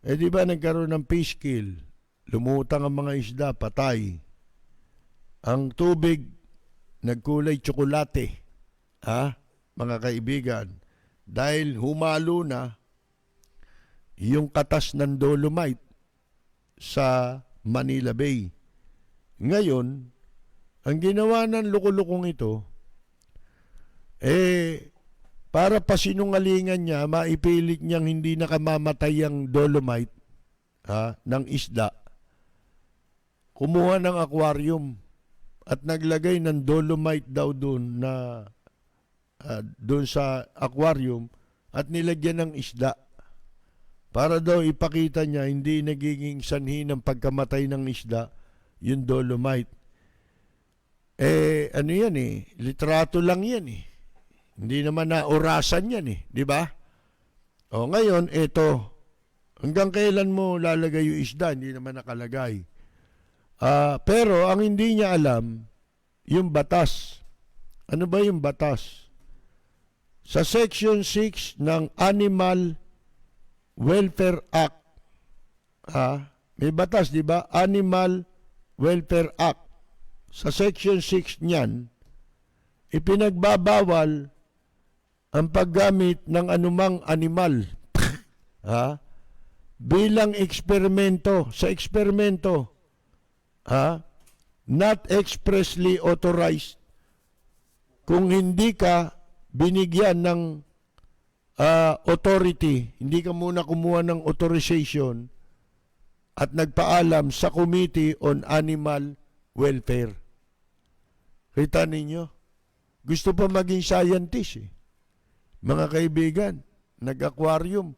Di ba nagkaroon ng fish kill? Lumutang ang mga isda, patay. Ang tubig, nagkulay tsokolate. Mga kaibigan, dahil humalo na yung katas ng dolomite sa Manila Bay. Ngayon, ang ginawa ng lukulukong ito, para pasinungalingan niya, maipilit niyang hindi nakamamatay ang dolomite ng isda. Kumuha ng aquarium at naglagay ng dolomite daw doon doon sa aquarium at nilagyan ng isda para daw ipakita niya hindi nagiging sanhi ng pagkamatay ng isda yung dolomite. Ano yan litrato lang yan Hindi naman na orasan yan di ba? Ngayon, hanggang kailan mo lalagay yung isda? Hindi naman nakalagay. Pero ang hindi niya alam, yung batas. Ano ba yung batas? Sa Section 6 ng Animal Welfare Act, may batas, di ba? Animal Welfare Act. Sa Section 6 niyan, ipinagbabawal ang paggamit ng anumang animal bilang eksperimento. Sa eksperimento, not expressly authorized kung hindi ka binigyan ng authority, hindi ka muna kumuha ng authorization at nagpaalam sa Committee on Animal Welfare. Kita ninyo? Gusto pa maging scientist Mga kaibigan, nag-aquarium.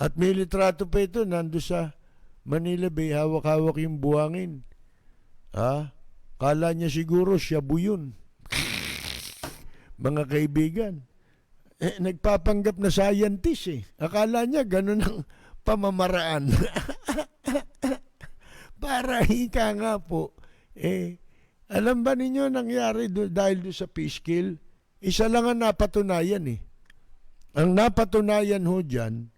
At may litrato pa ito, nando sa Manila Bay, hawak-hawak yung buhangin. Kala niya siguro shabu yun. Mga kaibigan, nagpapanggap na scientist Akala niya ganun ang pamamaraan. Para hika nga po. Alam ba ninyo nangyari dahil doon sa fish kill? Isa lang ang napatunayan Ang napatunayan ho dyan,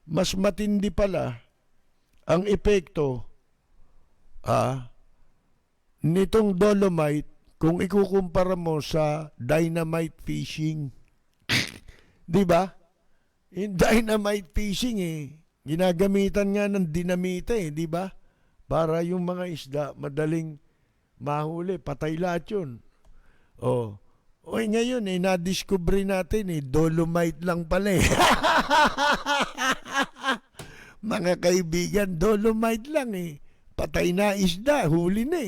mas matindi pala ang epekto nitong dolomite kung ikukumpara mo sa dynamite fishing. Di ba? Yung dynamite fishing ginagamitan nga ng dinamite di ba? Para yung mga isda madaling mahuli, patay lahat yun. Oy, ngayon na-discover natin dolomite lang pala Mga kaibigan, dolomite lang Patay na isda, huli na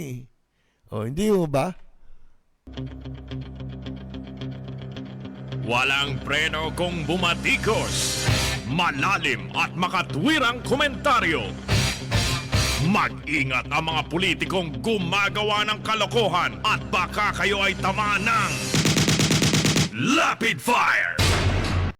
hindi ho ba? Walang preno kung bumatikos. Malalim at makatwirang komentaryo. Mag-ingat ang mga politikong gumagawa ng kalokohan at baka kayo ay tamaan ng Lapid Fire!